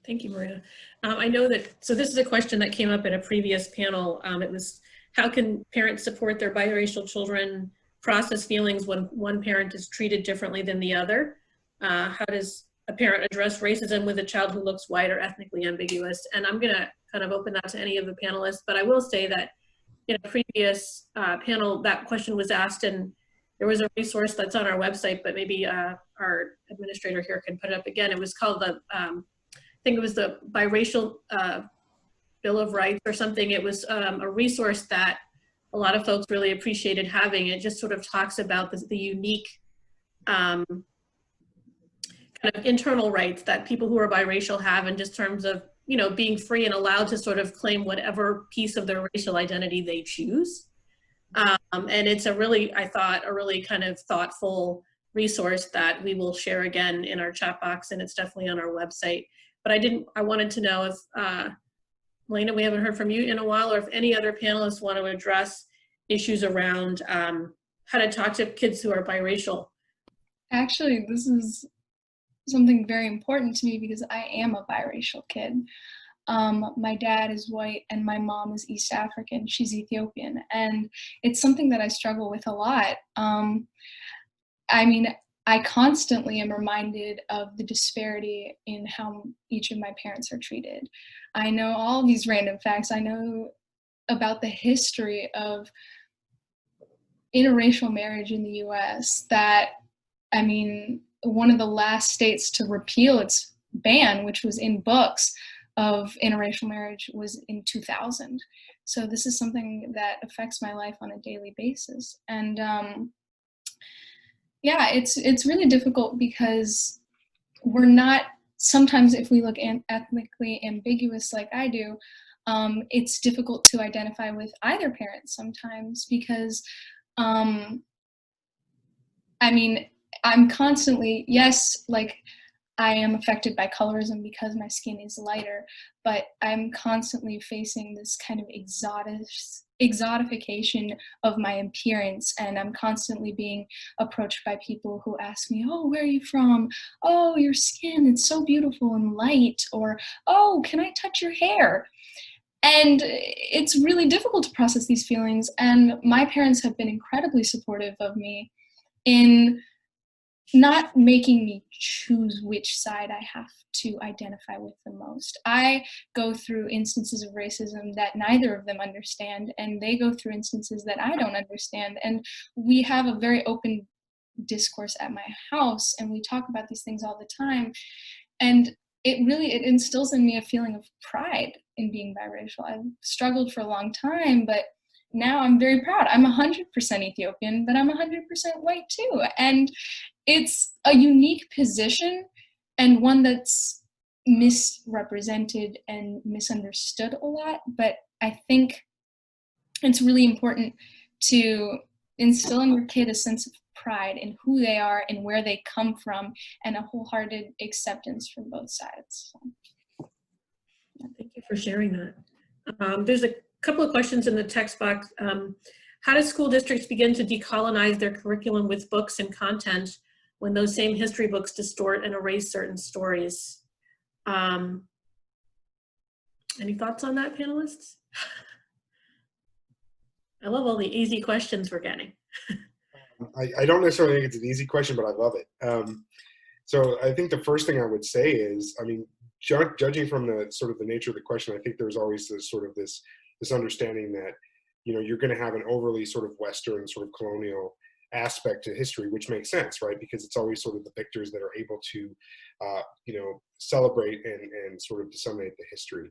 Thank you, Maria. I know that, so this is a question that came up in a previous panel. It was, how can parents support their biracial children process feelings when one parent is treated differently than the other? How does a parent address racism with a child who looks white or ethnically ambiguous? And I'm gonna kind of open that to any of the panelists, but I will say that in a previous panel, that question was asked, and there was a resource that's on our website, but maybe our administrator here can put it up again. It was called the, I think it was the Biracial Bill of Rights or something. It was a resource that a lot of folks really appreciated having. It just sort of talks about the unique kind of internal rights that people who are biracial have in just terms of, you know, being free and allowed to sort of claim whatever piece of their racial identity they choose. And it's a really, I thought, a really kind of thoughtful resource that we will share again in our chat box, and it's definitely on our website. But I wanted to know if, Melina, we haven't heard from you in a while, or if any other panelists want to address issues around how to talk to kids who are biracial. Actually, this is something very important to me because I am a biracial kid. My dad is white and my mom is East African. She's Ethiopian. And it's something that I struggle with a lot. I mean, I constantly am reminded of the disparity in how each of my parents are treated. I know all these random facts. I know about the history of interracial marriage in the US that, I mean, one of the last states to repeal its ban, which was in books, of interracial marriage was in 2000. So this is something that affects my life on a daily basis. And yeah, it's really difficult because we're not, sometimes if we look ethnically ambiguous like I do, it's difficult to identify with either parent sometimes because, I mean, I'm constantly, yes, like I am affected by colorism because my skin is lighter, but I'm constantly facing this kind of exotification of my appearance, and I'm constantly being approached by people who ask me, oh, where are you from? Oh, your skin, it's so beautiful and light, or, oh, can I touch your hair? And it's really difficult to process these feelings. And my parents have been incredibly supportive of me in not making me choose which side I have to identify with the most. I go through instances of racism that neither of them understand, and they go through instances that I don't understand. And we have a very open discourse at my house, and we talk about these things all the time. And it instills in me a feeling of pride in being biracial. I've struggled for a long time, but now I'm very proud. I'm 100% Ethiopian, but I'm 100% white too. And it's a unique position, and one that's misrepresented and misunderstood a lot. But I think it's really important to instill in your kid a sense of pride in who they are and where they come from, and a wholehearted acceptance from both sides. So. Thank you for sharing that. There's a couple of questions in the text box. How do school districts begin to decolonize their curriculum with books and content when those same history books distort and erase certain stories? Any thoughts on that, panelists? I love all the easy questions we're getting. I don't necessarily think it's an easy question, but I love it. So I think the first thing I would say is, I mean, judging from the sort of the nature of the question, I think there's always this sort of this understanding that, you know, you're going to have an overly sort of Western sort of colonial aspect to history, which makes sense, right? Because it's always sort of the victors that are able to, you know, celebrate and sort of disseminate the history.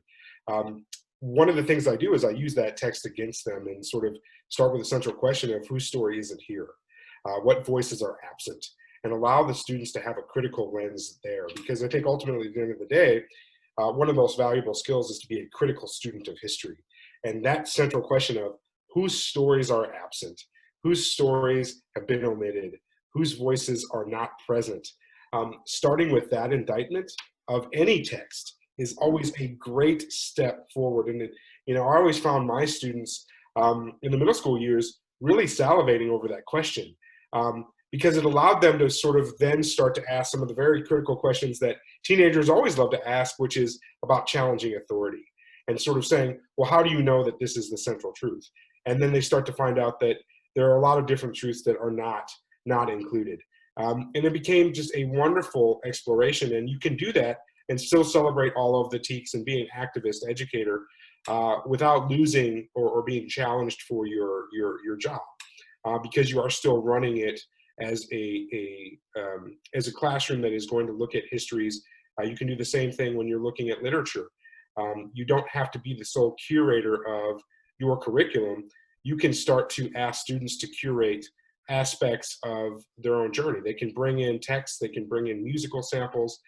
One of the things I do is I use that text against them and sort of start with a central question of whose story isn't here, what voices are absent, and allow the students to have a critical lens there. Because I think ultimately at the end of the day, one of the most valuable skills is to be a critical student of history. And that central question of whose stories are absent, whose stories have been omitted, whose voices are not present. Starting with that indictment of any text is always a great step forward. And, you know, I always found my students in the middle school years really salivating over that question because it allowed them to sort of then start to ask some of the very critical questions that teenagers always love to ask, which is about challenging authority and sort of saying, well, how do you know that this is the central truth? And then they start to find out that there are a lot of different truths that are not included. And it became just a wonderful exploration. And you can do that and still celebrate all of the TEKs and be an activist educator without losing or being challenged for your job, because you are still running it as a classroom that is going to look at histories. You can do the same thing when you're looking at literature. You don't have to be the sole curator of your curriculum. You can start to ask students to curate aspects of their own journey. They can bring in text, they can bring in musical samples,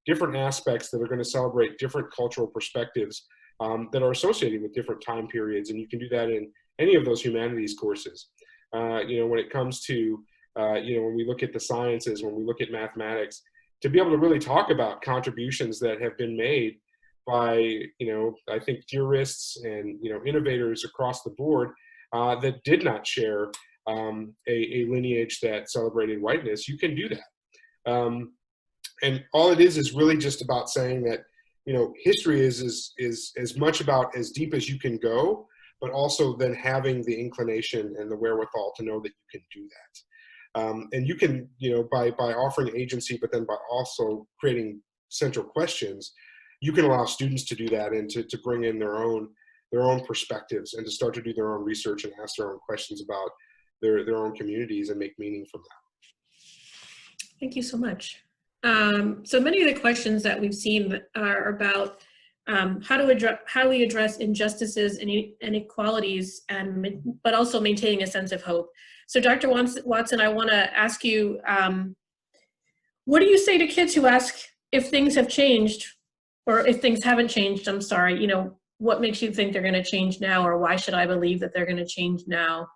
different aspects that are going to celebrate different cultural perspectives that are associated with different time periods. And you can do that in any of those humanities courses. You know, when it comes to, you know, when we look at the sciences, when we look at mathematics, to be able to really talk about contributions that have been made by, you know, I think theorists and, you know, innovators across the board that did not share a lineage that celebrated whiteness, you can do that. And all it is really just about saying that, you know, history is as much about as deep as you can go, but also then having the inclination and the wherewithal to know that you can do that. And you can, you know, by offering agency, but then by also creating central questions, you can allow students to do that and to bring in their own perspectives and to start to do their own research and ask their own questions about their own communities and make meaning from that. Thank you so much. So many of the questions that we've seen are about how we address injustices and inequalities, but also maintaining a sense of hope. So Dr. Watson, I want to ask you, what do you say to kids who ask if things have changed, or if things haven't changed, I'm sorry, you know, what makes you think they're going to change now, or why should I believe that they're going to change now?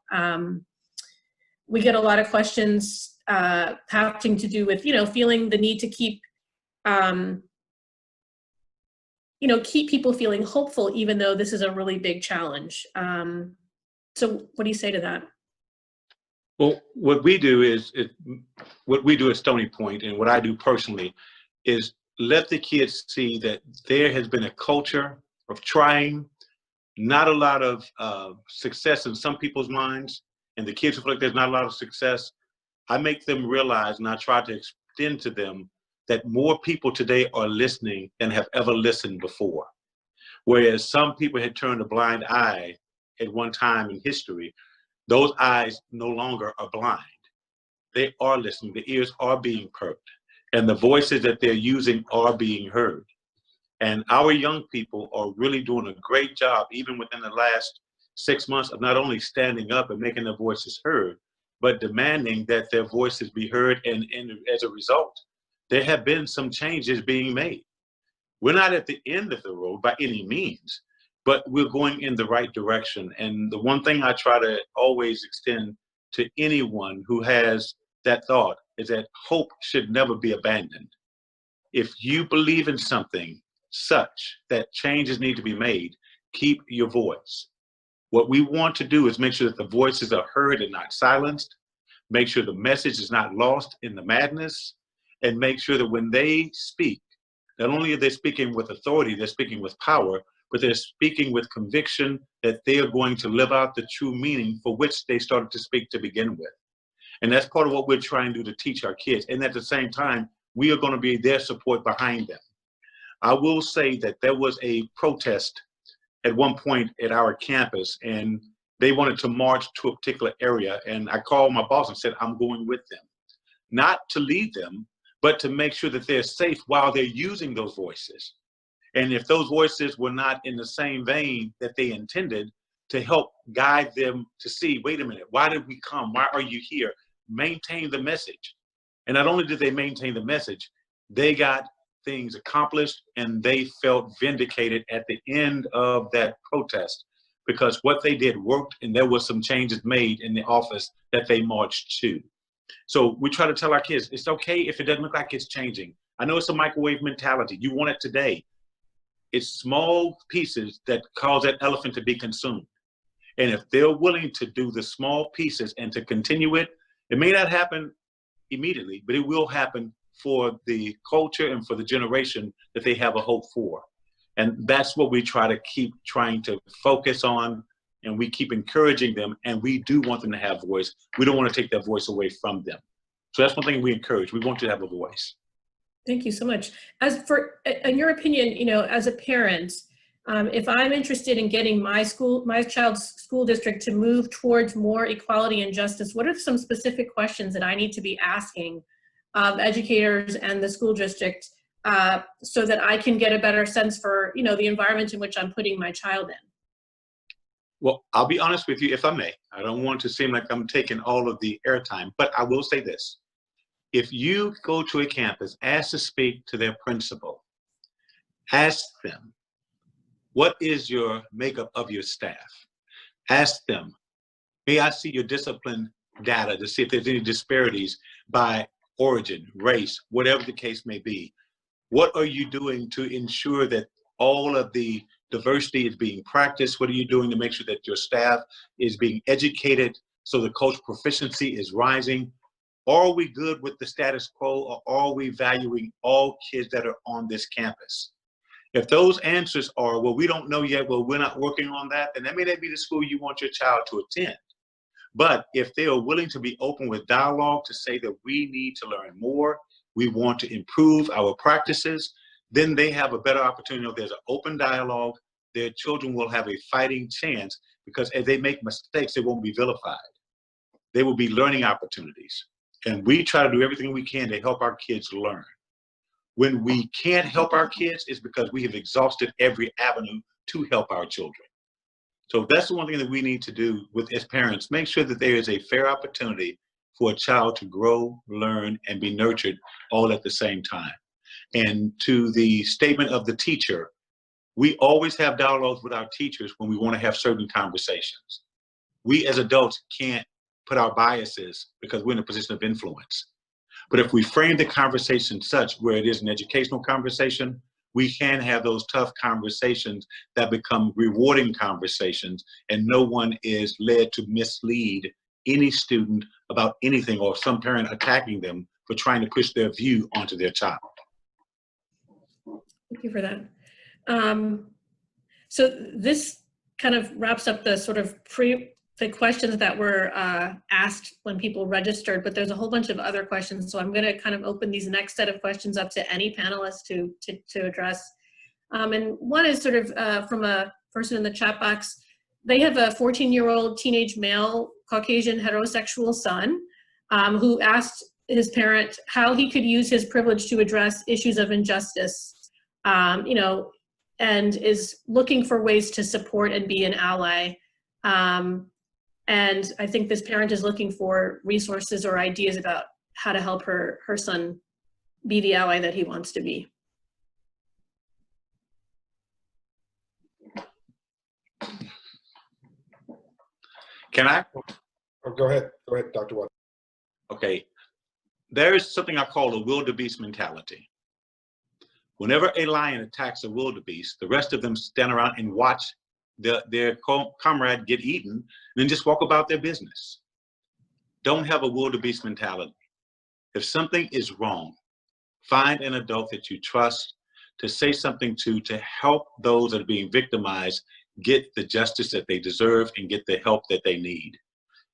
We get a lot of questions having to do with, you know, feeling the need to keep, you know, keep people feeling hopeful, even though this is a really big challenge. So what do you say to that? Well, what we do at Stony Point, and what I do personally, is let the kids see that there has been a culture of trying, not a lot of success in some people's minds, and the kids who feel like there's not a lot of success, I make them realize, and I try to extend to them, that more people today are listening than have ever listened before. Whereas some people had turned a blind eye at one time in history, those eyes no longer are blind. They are listening, the ears are being perked, and the voices that they're using are being heard. And our young people are really doing a great job, even within the last 6 months, of not only standing up and making their voices heard, but demanding that their voices be heard. And as a result, there have been some changes being made. We're not at the end of the road by any means, but we're going in the right direction. And the one thing I try to always extend to anyone who has that thought is that hope should never be abandoned. If you believe in something such that changes need to be made, keep your voice. What we want to do is make sure that the voices are heard and not silenced, make sure the message is not lost in the madness, and make sure that when they speak, not only are they speaking with authority, they're speaking with power, but they're speaking with conviction that they are going to live out the true meaning for which they started to speak to begin with. And that's part of what we're trying to do to teach our kids. And at the same time, we are going to be their support behind them. I will say that there was a protest at one point at our campus, and they wanted to march to a particular area. And I called my boss and said, I'm going with them. Not to lead them, but to make sure that they're safe while they're using those voices. And if those voices were not in the same vein that they intended, to help guide them to see, wait a minute, why did we come? Why are you here? Maintain the message. And not only did they maintain the message, they got things accomplished, and they felt vindicated at the end of that protest, because what they did worked, and there was some changes made in the office that they marched to. So we try to tell our kids, it's okay if it doesn't look like it's changing. I know it's a microwave mentality. You want it today. It's small pieces that cause that elephant to be consumed. And if they're willing to do the small pieces and to continue it, it may not happen immediately, but it will happen for the culture and for the generation that they have a hope for. And that's what we try to keep trying to focus on, and we keep encouraging them, and we do want them to have voice. We don't want to take that voice away from them. So that's one thing we encourage. We want you to have a voice. Thank you so much. As for, in your opinion, you know, as a parent, if I'm interested in getting my child's school district to move towards more equality and justice, what are some specific questions that I need to be asking of educators and the school district so that I can get a better sense for, you know, the environment in which I'm putting my child in? Well, I'll be honest with you, if I may. I don't want to seem like I'm taking all of the airtime, but I will say this. If you go to a campus, ask to speak to their principal, ask them, what is your makeup of your staff? Ask them, may I see your discipline data to see if there's any disparities by origin, race, whatever the case may be. What are you doing to ensure that all of the diversity is being practiced? What are you doing to make sure that your staff is being educated so the cultural proficiency is rising? Are we good with the status quo, or are we valuing all kids that are on this campus? If those answers are, well, we don't know yet, well, we're not working on that, then that may not be the school you want your child to attend. But if they are willing to be open with dialogue to say that we need to learn more, we want to improve our practices, then they have a better opportunity. If there's an open dialogue, their children will have a fighting chance, because if they make mistakes, they won't be vilified. They will be learning opportunities. And we try to do everything we can to help our kids learn. When we can't help our kids, it's because we have exhausted every avenue to help our children. So that's the one thing that we need to do as parents, make sure that there is a fair opportunity for a child to grow, learn, and be nurtured all at the same time. And to the statement of the teacher, we always have dialogues with our teachers when we want to have certain conversations. We as adults can't put our biases because we're in a position of influence. But if we frame the conversation such where it is an educational conversation, we can have those tough conversations that become rewarding conversations, and no one is led to mislead any student about anything, or some parent attacking them for trying to push their view onto their child. Thank you for that. So this kind of wraps up the sort of the questions that were asked when people registered, but there's a whole bunch of other questions. So I'm going to kind of open these next set of questions up to any panelists to address. And one is sort of from a person in the chat box. They have a 14-year-old teenage male Caucasian heterosexual son who asked his parent how he could use his privilege to address issues of injustice, you know, and is looking for ways to support and be an ally. And I think this parent is looking for resources or ideas about how to help her son be the ally that he wants to be. Can I? Oh, go ahead, Dr. Watt. Okay. There is something I call a wildebeest mentality. Whenever a lion attacks a wildebeest, the rest of them stand around and watch their comrade get eaten, and then just walk about their business. Don't have a wildebeest mentality. If something is wrong, find an adult that you trust to say something to help those that are being victimized get the justice that they deserve and get the help that they need.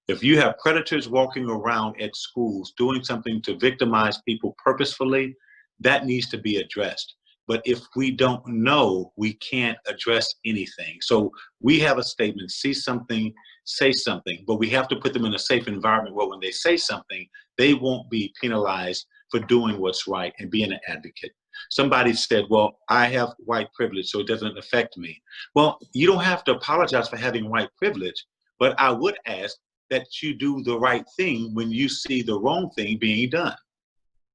If you have predators walking around at schools doing something to victimize people purposefully, that needs to be addressed. But if we don't know, we can't address anything. So we have a statement, see something, say something, but we have to put them in a safe environment where when they say something, they won't be penalized for doing what's right and being an advocate. Somebody said, well, I have white privilege, so it doesn't affect me. Well, you don't have to apologize for having white privilege, but I would ask that you do the right thing when you see the wrong thing being done.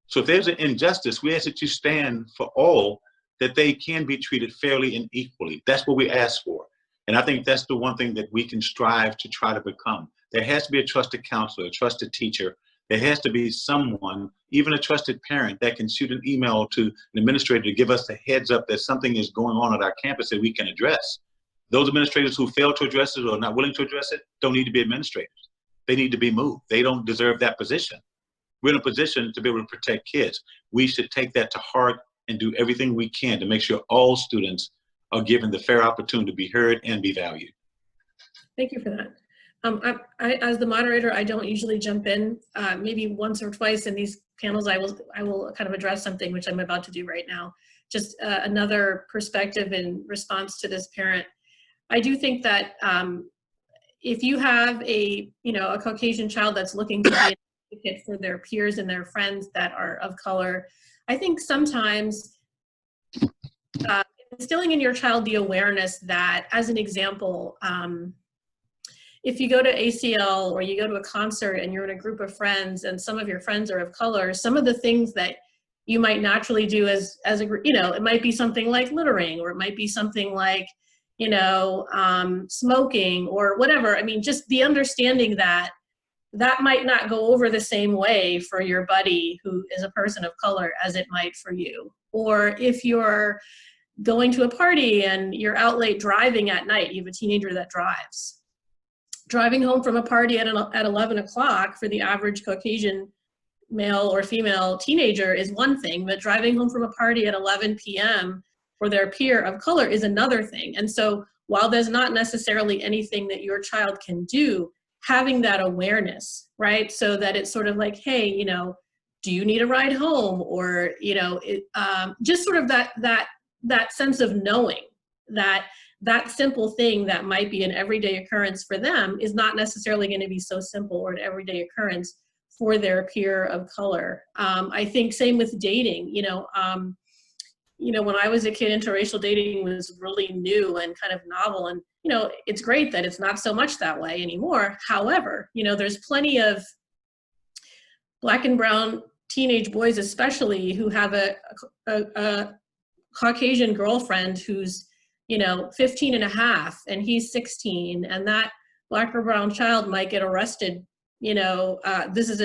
So if there's an injustice, we ask that you stand for all, that they can be treated fairly and equally. That's what we ask for. And I think that's the one thing that we can strive to try to become. There has to be a trusted counselor, a trusted teacher. There has to be someone, even a trusted parent, that can shoot an email to an administrator to give us a heads up that something is going on at our campus that we can address. Those administrators who fail to address it or are not willing to address it don't need to be administrators. They need to be moved. They don't deserve that position. We're in a position to be able to protect kids. We should take that to heart and do everything we can to make sure all students are given the fair opportunity to be heard and be valued. Thank you for that. As the moderator, I don't usually jump in. Maybe once or twice in these panels, I will kind of address something, which I'm about to do right now. Just another perspective in response to this parent. I do think that if you have a Caucasian child that's looking to be an advocate for their peers and their friends that are of color, I think sometimes instilling in your child the awareness that, as an example, if you go to ACL or you go to a concert and you're in a group of friends and some of your friends are of color, some of the things that you might naturally do as a, it might be something like littering, or it might be something like, smoking or whatever. I mean, just the understanding that that might not go over the same way for your buddy who is a person of color as it might for you. Or if you're going to a party and you're out late driving at night, you have a teenager that drives. Driving home from a party at 11 o'clock for the average Caucasian male or female teenager is one thing, but driving home from a party at 11 p.m. for their peer of color is another thing. And so while there's not necessarily anything that your child can do, having that awareness, right? So that it's sort of like, hey, do you need a ride home? Or, just sort of that sense of knowing that that simple thing that might be an everyday occurrence for them is not necessarily going to be so simple or an everyday occurrence for their peer of color. I think same with dating, when I was a kid, interracial dating was really new and kind of novel, and it's great that it's not so much that way anymore. However, there's plenty of Black and brown teenage boys especially who have a Caucasian girlfriend who's 15 and a half and he's 16, and that Black or brown child might get arrested, this is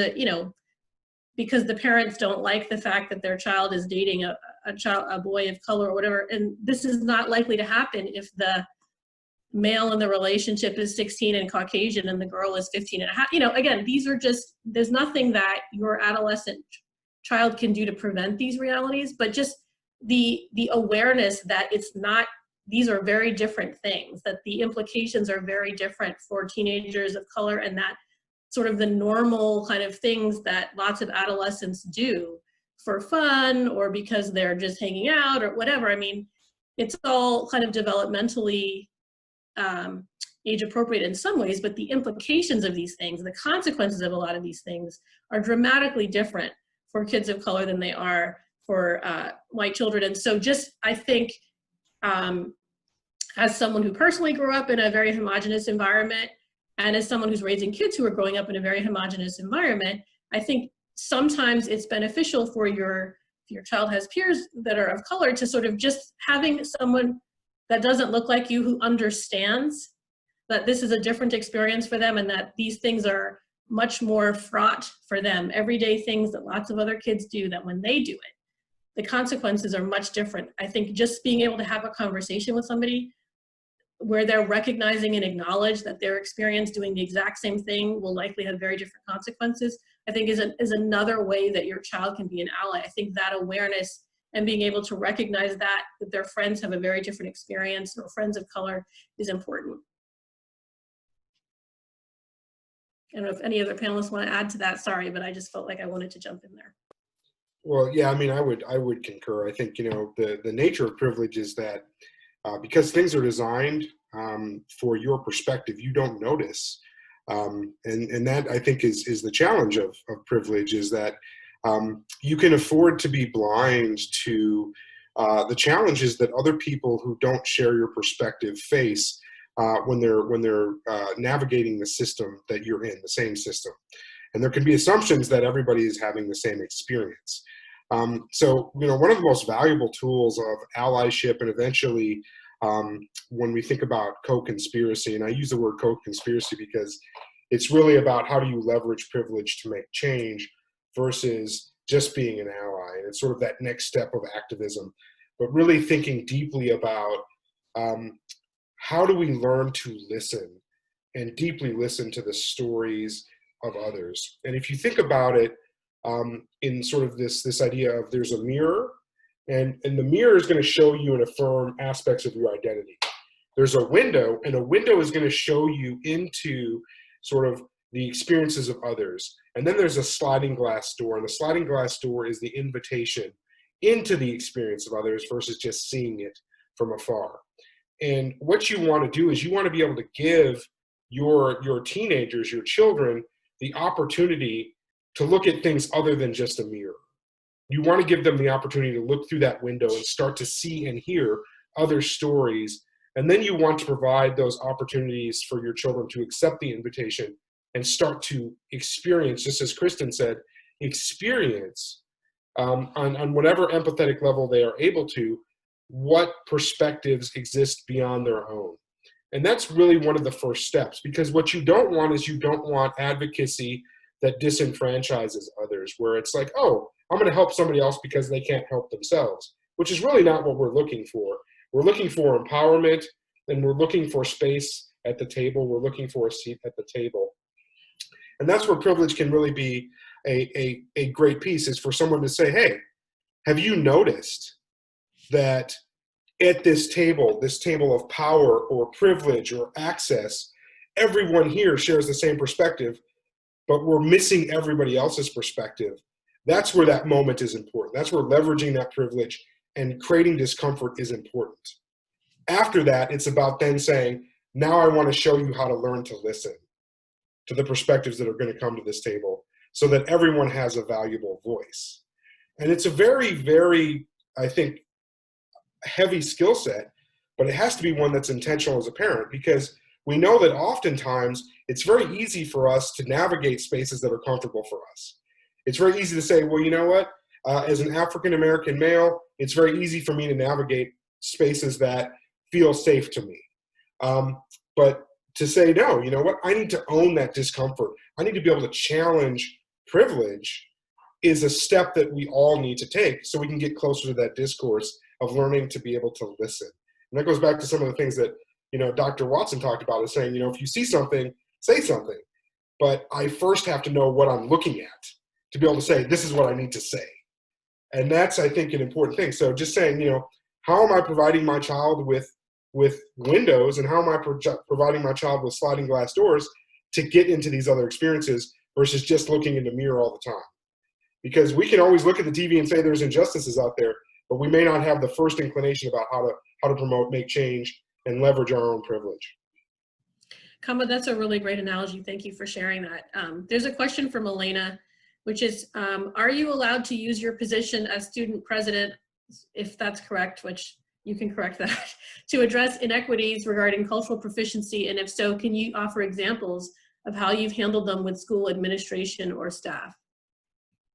because the parents don't like the fact that their child is dating a boy of color or whatever. And this is not likely to happen if the male in the relationship is 16 and Caucasian and the girl is 15 and a half. Again, these are just, there's nothing that your adolescent child can do to prevent these realities, but just the awareness that it's not these are very different things, that the implications are very different for teenagers of color, and that sort of the normal kind of things that lots of adolescents do for fun or because they're just hanging out or whatever. I mean, it's all kind of developmentally age appropriate in some ways, but the implications of these things, the consequences of a lot of these things are dramatically different for kids of color than they are for white children. And so just, I think, as someone who personally grew up in a very homogenous environment, and as someone who's raising kids who are growing up in a very homogenous environment, I think sometimes it's beneficial for if your child has peers that are of color, to sort of just having someone that doesn't look like you, who understands that this is a different experience for them and that these things are much more fraught for them. Everyday things that lots of other kids do, that when they do it, the consequences are much different. I think just being able to have a conversation with somebody where they're recognizing and acknowledge that their experience doing the exact same thing will likely have very different consequences, I think is another way that your child can be an ally. I think that awareness and being able to recognize that their friends have a very different experience, or friends of color, is important. I don't know if any other panelists want to add to that, sorry, but I just felt like I wanted to jump in there. Well, yeah, I mean, I would concur. I think, the nature of privilege is that because things are designed for your perspective, you don't notice. And that, I think, is the challenge of privilege, is that you can afford to be blind to the challenges that other people who don't share your perspective face when they're navigating the system that you're in, the same system. And there can be assumptions that everybody is having the same experience. So, one of the most valuable tools of allyship, and eventually when we think about co-conspiracy, and I use the word co-conspiracy because it's really about how do you leverage privilege to make change versus just being an ally. And it's sort of that next step of activism, but really thinking deeply about how do we learn to listen and deeply listen to the stories of others. And if you think about it in sort of this idea of there's a mirror, and the mirror is going to show you and affirm aspects of your identity. There's a window, and a window is going to show you into sort of the experiences of others. And then there's a sliding glass door, and the sliding glass door is the invitation into the experience of others versus just seeing it from afar. And what you want to do is you want to be able to give your teenagers, your children, the opportunity to look at things other than just a mirror. You want to give them the opportunity to look through that window and start to see and hear other stories. And then you want to provide those opportunities for your children to accept the invitation and start to experience, just as Kristen said, experience on whatever empathetic level they are able to, what perspectives exist beyond their own. And that's really one of the first steps, because what you don't want is you don't want advocacy that disenfranchises others, where it's like, oh, I'm going to help somebody else because they can't help themselves, which is really not what we're looking for. We're looking for empowerment, and we're looking for space at the table. We're looking for a seat at the table. And that's where privilege can really be a great piece, is for someone to say, hey, have you noticed that at this table of power or privilege or access, everyone here shares the same perspective, but we're missing everybody else's perspective? That's where that moment is important. That's where leveraging that privilege and creating discomfort is important. After that, it's about then saying, now I want to show you how to learn to listen to the perspectives that are going to come to this table so that everyone has a valuable voice. And it's a very, very, I think, heavy skill set, but it has to be one that's intentional as a parent, because we know that oftentimes it's very easy for us to navigate spaces that are comfortable for us. It's very easy to say, well, you know what, as an African-American male, it's very easy for me to navigate spaces that feel safe to me. But to say, no, you know what, I need to own that discomfort. I need to be able to challenge privilege is a step that we all need to take so we can get closer to that discourse of learning to be able to listen. And that goes back to some of the things that, Dr. Watson talked about, is saying, if you see something, say something. But I first have to know what I'm looking at to be able to say, this is what I need to say. And that's, I think, an important thing. So just saying, how am I providing my child with with windows, and how am I providing my child with sliding glass doors to get into these other experiences versus just looking in the mirror all the time? Because we can always look at the TV and say there's injustices out there, but we may not have the first inclination about how to promote, make change, and leverage our own privilege. Kama, that's a really great analogy. Thank you for sharing that. There's a question from Elena, which is, are you allowed to use your position as student president, if that's correct, which you can correct that, to address inequities regarding cultural proficiency? And if so, can you offer examples of how you've handled them with school administration or staff?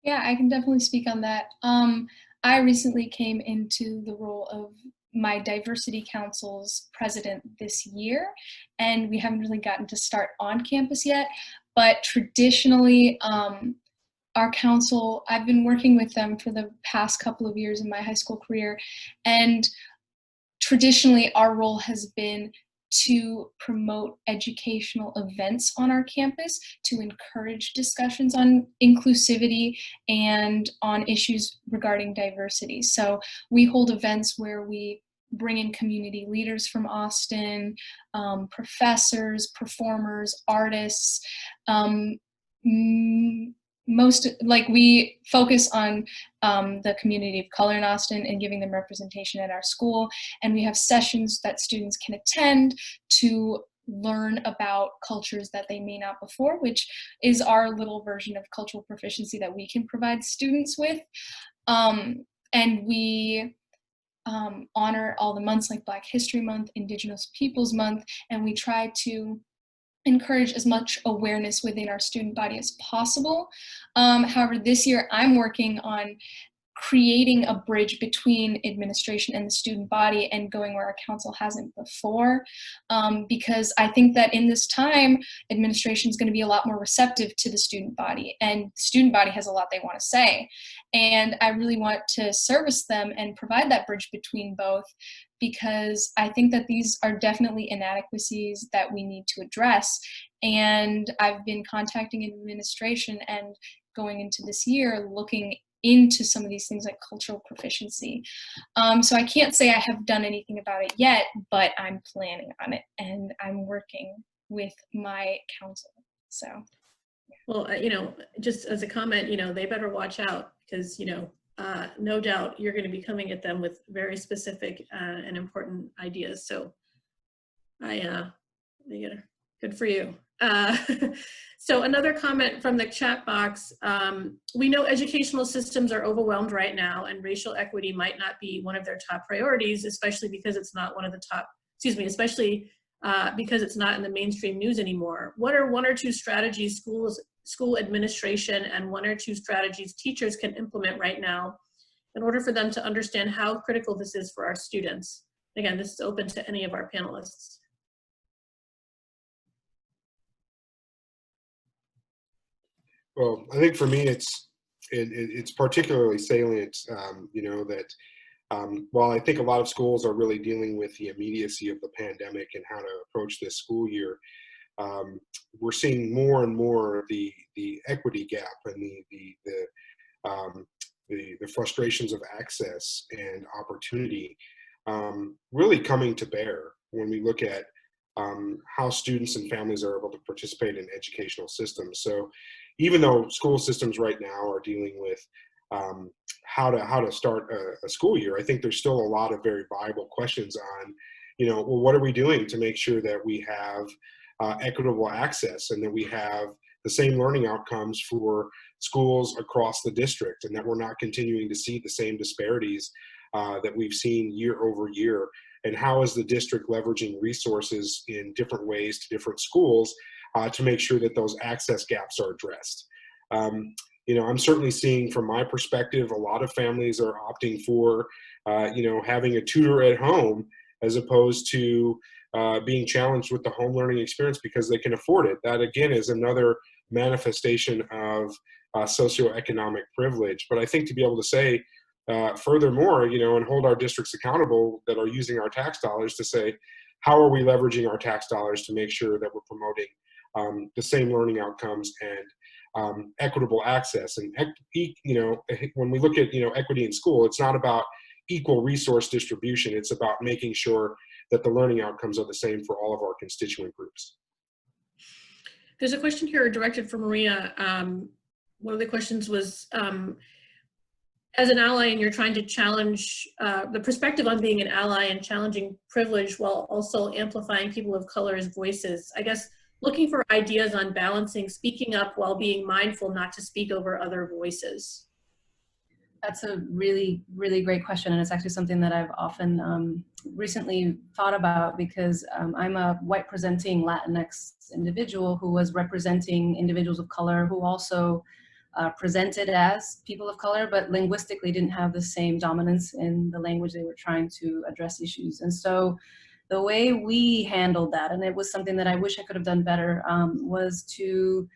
Yeah, I can definitely speak on that. I recently came into the role of my diversity council's president this year, and we haven't really gotten to start on campus yet, but traditionally, our council, I've been working with them for the past couple of years in my high school career, and traditionally our role has been to promote educational events on our campus, to encourage discussions on inclusivity and on issues regarding diversity. So we hold events where we bring in community leaders from Austin, professors, performers, artists, we focus on the community of color in Austin and giving them representation at our school. And we have sessions that students can attend to learn about cultures that they may not before, which is our little version of cultural proficiency that we can provide students with. And we honor all the months like Black History Month, Indigenous Peoples Month, and we try to encourage as much awareness within our student body as possible. However, this year I'm working on creating a bridge between administration and the student body and going where our council hasn't before, because I think that in this time, administration is going to be a lot more receptive to the student body, and the student body has a lot they want to say. And I really want to service them and provide that bridge between both, because I think that these are definitely inadequacies that we need to address. And I've been contacting administration and going into this year looking into some of these things like cultural proficiency. So I can't say I have done anything about it yet, but I'm planning on it and I'm working with my council. So. Well, just as a comment, they better watch out, because, no doubt you're going to be coming at them with very specific and important ideas. So good for you. So another comment from the chat box, we know educational systems are overwhelmed right now, and racial equity might not be one of their top priorities, especially because it's not one of the top, because it's not in the mainstream news anymore. What are one or two strategies school administration and one or two strategies teachers can implement right now in order for them to understand how critical this is for our students? Again, this is open to any of our panelists. Well, I think for me, it's particularly salient, that while I think a lot of schools are really dealing with the immediacy of the pandemic and how to approach this school year, we're seeing more and more the equity gap and the frustrations of access and opportunity really coming to bear when we look at how students and families are able to participate in educational systems. So even though school systems right now are dealing with how to start a school year, I think there's still a lot of very viable questions on, well, what are we doing to make sure that we have equitable access and that we have the same learning outcomes for schools across the district, and that we're not continuing to see the same disparities that we've seen year over year. And how is the district leveraging resources in different ways to different schools to make sure that those access gaps are addressed? I'm certainly seeing from my perspective, a lot of families are opting for, having a tutor at home as opposed to being challenged with the home learning experience because they can afford it. That again is another manifestation of socioeconomic privilege. But I think to be able to say, furthermore, and hold our districts accountable that are using our tax dollars to say, how are we leveraging our tax dollars to make sure that we're promoting the same learning outcomes and equitable access? And when we look at equity in school, it's not about equal resource distribution. It's about making sure that the learning outcomes are the same for all of our constituent groups. There's a question here directed for Maria. One of the questions was, as an ally and you're trying to challenge the perspective on being an ally and challenging privilege while also amplifying people of color's voices. I guess looking for ideas on balancing speaking up while being mindful not to speak over other voices. That's a really, really great question, and it's actually something that I've often recently thought about, because I'm a white presenting Latinx individual who was representing individuals of color who also presented as people of color, but linguistically didn't have the same dominance in the language they were trying to address issues. And so the way we handled that, and it was something that I wish I could have done better, was to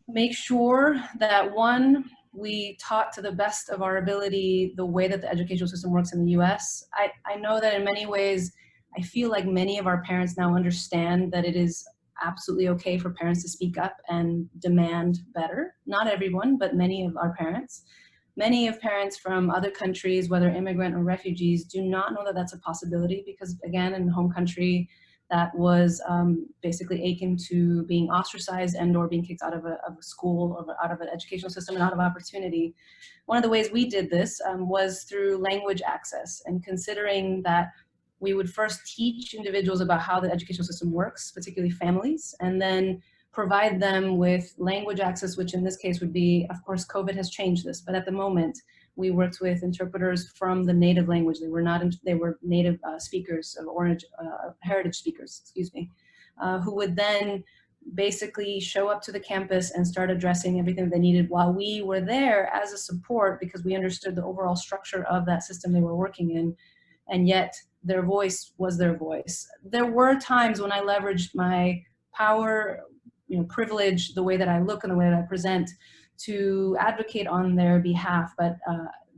make sure that, one, we taught to the best of our ability the way that the educational system works in the US. I know that in many ways, I feel like many of our parents now understand that it is absolutely okay for parents to speak up and demand better. Not everyone, but many of our parents. Many of parents from other countries, whether immigrant or refugees, do not know that that's a possibility because, again, in home country, that was basically akin to being ostracized and or being kicked out of a school or out of an educational system and out of opportunity. One of the ways we did this was through language access, and considering that we would first teach individuals about how the educational system works, particularly families, and then provide them with language access, which in this case would be, of course, COVID has changed this, but at the moment, we worked with interpreters from the native language. They were not, they were native speakers of heritage speakers, excuse me, who would then basically show up to the campus and start addressing everything they needed while we were there as a support, because we understood the overall structure of that system they were working in, and yet their voice was their voice. There were times when I leveraged my power, privilege, the way that I look and the way that I present, to advocate on their behalf. But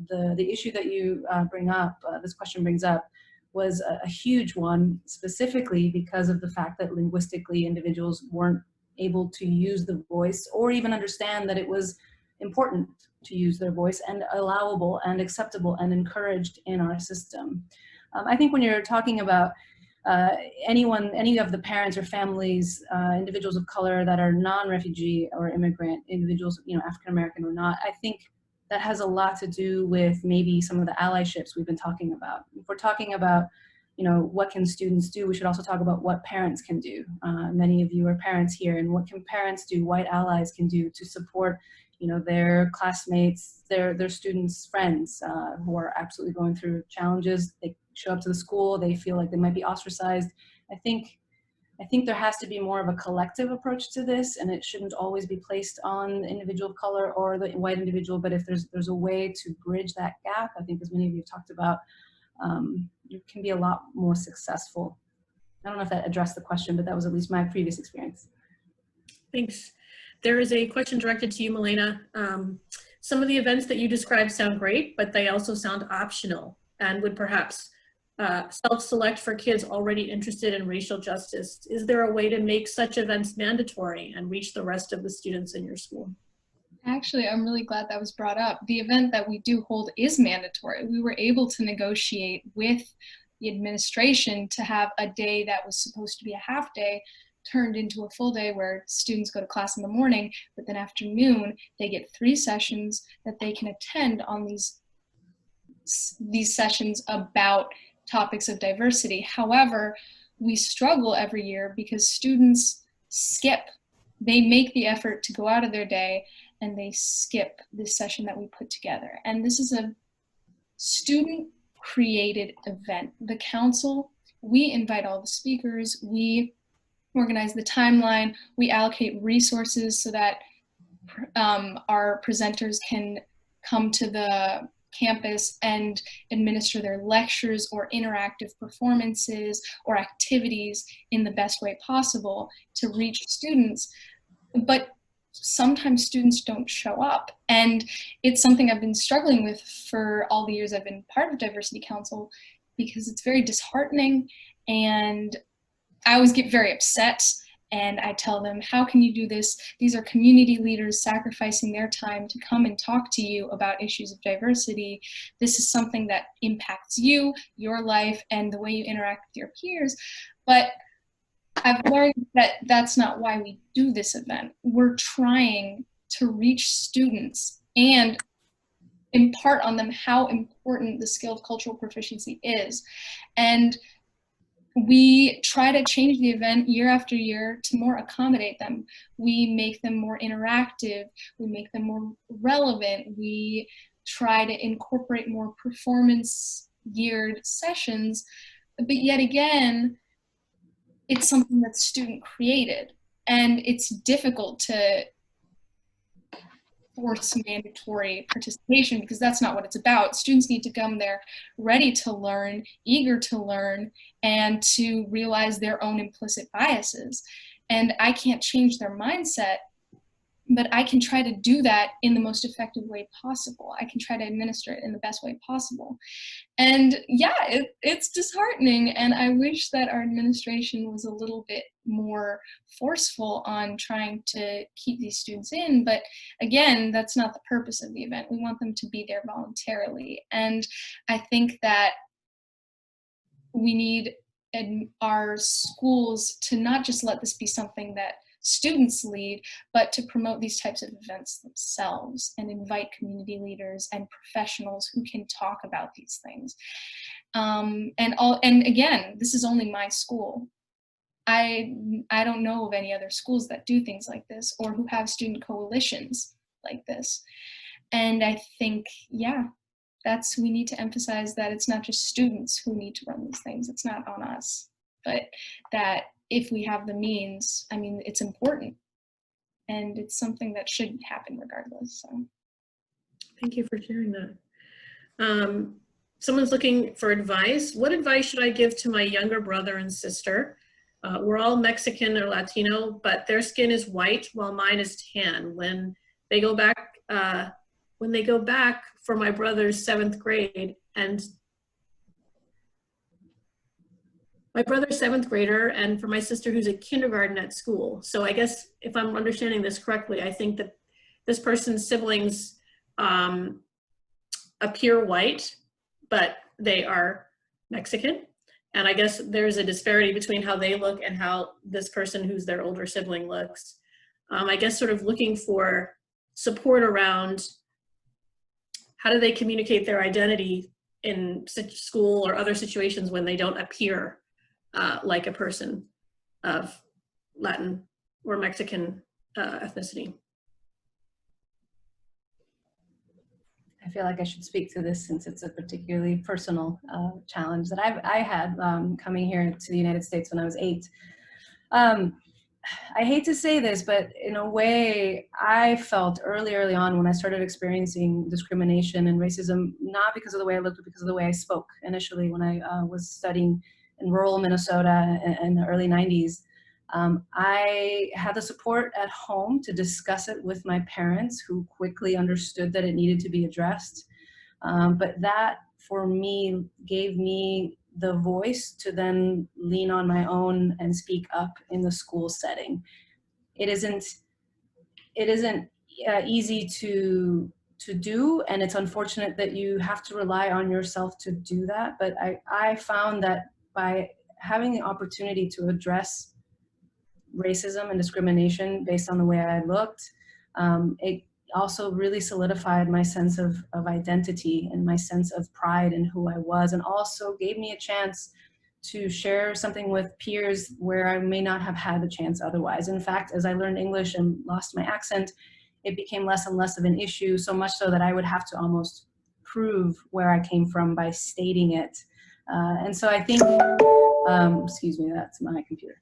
the issue that you bring up, this question brings up, was a huge one, specifically because of the fact that linguistically individuals weren't able to use the voice or even understand that it was important to use their voice and allowable and acceptable and encouraged in our system. I think when you're talking about any of the parents or families, individuals of color that are non-refugee or immigrant individuals, African-American or not, I think that has a lot to do with maybe some of the allyships we've been talking about. If we're talking about, what can students do, we should also talk about what parents can do. Many of you are parents here, and what can parents do, white allies can do to support, their classmates, their students' friends who are absolutely going through challenges. They show up to the school, they feel like they might be ostracized. I think there has to be more of a collective approach to this, and it shouldn't always be placed on the individual of color or the white individual, but if there's a way to bridge that gap, I think, as many of you have talked about, you can be a lot more successful. I don't know if that addressed the question, but that was at least my previous experience. Thanks. There is a question directed to you, Milena. Some of the events that you described sound great, but they also sound optional and would perhaps self-select for kids already interested in racial justice. Is there a way to make such events mandatory and reach the rest of the students in your school? Actually, I'm really glad that was brought up. The event that we do hold is mandatory. We were able to negotiate with the administration to have a day that was supposed to be a half day turned into a full day, where students go to class in the morning, but then afternoon they get 3 sessions that they can attend on these sessions about topics of diversity. However, we struggle every year because students skip. They make the effort to go out of their day and they skip this session that we put together. And this is a student-created event. The council, we invite all the speakers, we organize the timeline, we allocate resources so that our presenters can come to the campus and administer their lectures or interactive performances or activities in the best way possible to reach students. But sometimes students don't show up, and it's something I've been struggling with for all the years I've been part of Diversity Council, because it's very disheartening, and I always get very upset And I tell them, how can you do this? These are community leaders sacrificing their time to come and talk to you about issues of diversity. This is something that impacts you, your life, and the way you interact with your peers. But I've learned that that's not why we do this event. We're trying to reach students and impart on them how important the skill of cultural proficiency is. And we try to change the event year after year to more accommodate them. We make them more interactive. We make them more relevant. We try to incorporate more performance-geared sessions. But yet again, it's something that's student created. And it's difficult to force mandatory participation because that's not what it's about. Students need to come there ready to learn, eager to learn, and to realize their own implicit biases. And I can't change their mindset, but I can try to do that in the most effective way possible. I can try to administer it in the best way possible. And yeah, it's disheartening. And I wish that our administration was a little bit more forceful on trying to keep these students in. But again, that's not the purpose of the event. We want them to be there voluntarily. And I think that we need our schools to not just let this be something that students lead, but to promote these types of events themselves and invite community leaders and professionals who can talk about these things. And again, this is only my school. I don't know of any other schools that do things like this or who have student coalitions like this. And I think, yeah, we need to emphasize that it's not just students who need to run these things. It's not on us, but that if we have the means, I mean, it's important and it's something that should happen regardless. So. Thank you for sharing that. Someone's looking for advice. What advice should I give to my younger brother and sister? We're all Mexican or Latino, but their skin is white while mine is tan. When they go back for my brother's 7th grade, and my brother's 7th grader, and for my sister who's at kindergarten at school. So I guess if I'm understanding this correctly, I think that this person's siblings appear white, but they are Mexican. And I guess there's a disparity between how they look and how this person who's their older sibling looks. I guess sort of looking for support around how do they communicate their identity in school or other situations when they don't appear like a person of Latin or Mexican ethnicity. I feel like I should speak to this since it's a particularly personal challenge that I had coming here to the United States when I was 8. I hate to say this, but in a way, I felt early on when I started experiencing discrimination and racism, not because of the way I looked, but because of the way I spoke. Initially, when I was studying in rural Minnesota in the early 90s, I had the support at home to discuss it with my parents, who quickly understood that it needed to be addressed. But that, for me, gave me the voice to then lean on my own and speak up in the school setting. It isn't easy to do, and it's unfortunate that you have to rely on yourself to do that. But I found that by having the opportunity to address racism and discrimination based on the way I looked, it also really solidified my sense of identity and my sense of pride in who I was, and also gave me a chance to share something with peers where I may not have had the chance otherwise. In fact, as I learned English and lost my accent, it became less and less of an issue, so much so that I would have to almost prove where I came from by stating it. And so I think, excuse me, that's my computer.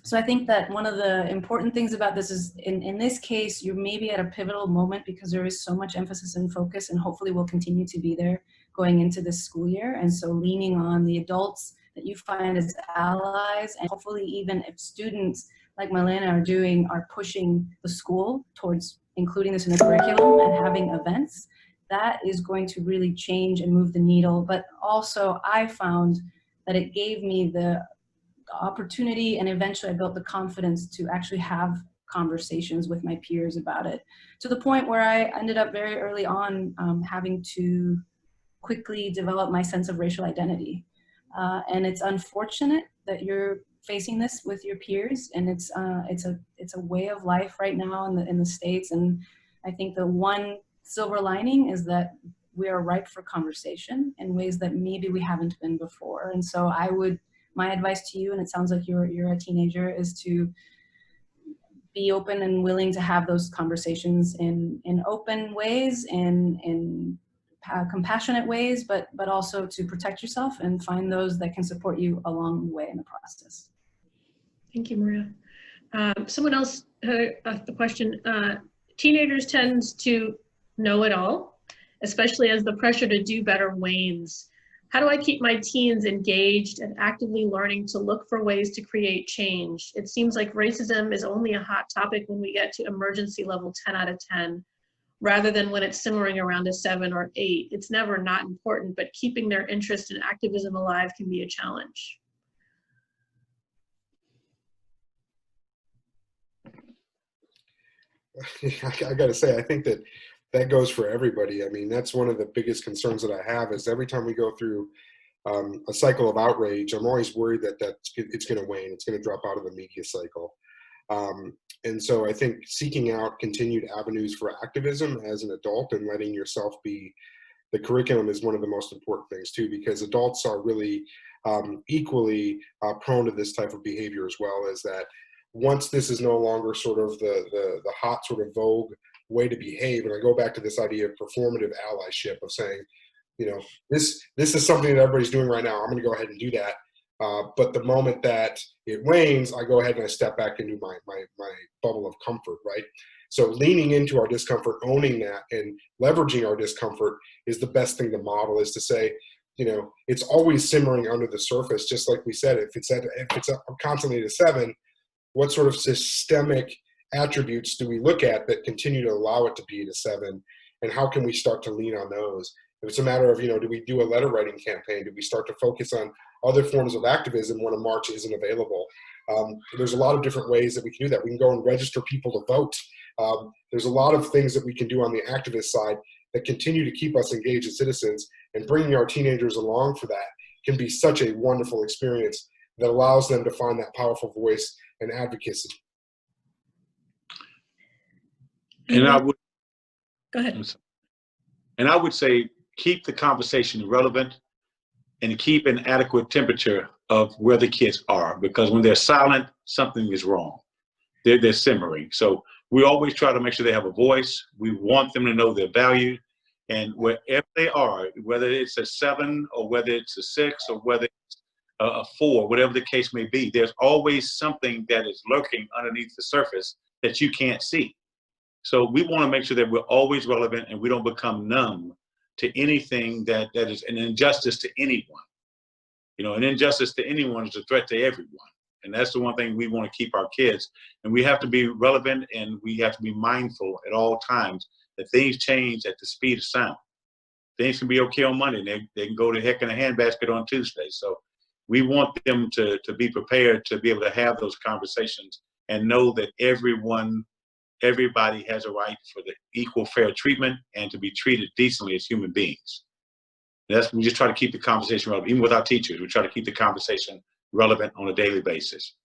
So I think that one of the important things about this is, in this case, you're maybe at a pivotal moment because there is so much emphasis and focus, and hopefully will continue to be there going into this school year. And so leaning on the adults that you find as allies, and hopefully even if students like Milena are pushing the school towards including this in the curriculum and having events, that is going to really change and move the needle. But also I found that it gave me the opportunity, and eventually I built the confidence to actually have conversations with my peers about it, to the point where I ended up very early on having to quickly develop my sense of racial identity. And it's unfortunate that you're facing this with your peers, and it's a way of life right now in the States. And I think the one silver lining is that we are ripe for conversation in ways that maybe we haven't been before. And so my advice to you, and it sounds like you're a teenager, is to be open and willing to have those conversations in open ways, in compassionate ways, but also to protect yourself and find those that can support you along the way in the process. Thank you, Maria. Someone else asked the question, teenagers tend to know it all, especially as the pressure to do better wanes. How do I keep my teens engaged and actively learning to look for ways to create change? It seems like racism is only a hot topic when we get to emergency level 10 out of 10, rather than when it's simmering around a 7 or 8. It's never not important, but keeping their interest in activism alive can be a challenge. I got to say, I think that goes for everybody. I mean, that's one of the biggest concerns that I have, is every time we go through a cycle of outrage, I'm always worried that it's going to wane. It's going to drop out of the media cycle. And so I think seeking out continued avenues for activism as an adult and letting yourself be the curriculum is one of the most important things too, because adults are really equally prone to this type of behavior as well. As that once this is no longer sort of the hot sort of vogue way to behave, and I go back to this idea of performative allyship of saying, you know, this is something that everybody's doing right now, I'm going to go ahead and do that. But the moment that it wanes, I go ahead and I step back into my bubble of comfort, right? So leaning into our discomfort, owning that, and leveraging our discomfort is the best thing to model, is to say, you know, it's always simmering under the surface, just like we said. If it's constantly at a 7, what sort of systemic attributes do we look at that continue to allow it to be at a 7? And how can we start to lean on those? If it's a matter of, you know, do we do a letter writing campaign? Do we start to focus on other forms of activism when a march isn't available? There's a lot of different ways that we can do that. We can go and register people to vote. There's a lot of things that we can do on the activist side that continue to keep us engaged as citizens, and bringing our teenagers along for that can be such a wonderful experience that allows them to find that powerful voice and advocacy. And I would go ahead. And I would say keep the conversation relevant and keep an adequate temperature of where the kids are, because when they're silent, something is wrong. They're simmering. So we always try to make sure they have a voice. We want them to know their value, and wherever they are, whether it's a 7 or whether it's a 6 or whether it's a 4, whatever the case may be, there's always something that is lurking underneath the surface that you can't see. So we want to make sure that we're always relevant and we don't become numb to anything that is an injustice to anyone. You know, an injustice to anyone is a threat to everyone. And that's the one thing we want to keep our kids. And we have to be relevant, and we have to be mindful at all times that things change at the speed of sound. Things can be okay on Monday, and they can go to heck in a handbasket on Tuesday. So we want them to be prepared to be able to have those conversations and know that everybody has a right for the equal fair treatment and to be treated decently as human beings. We just try to keep the conversation relevant. Even with our teachers, we try to keep the conversation relevant on a daily basis.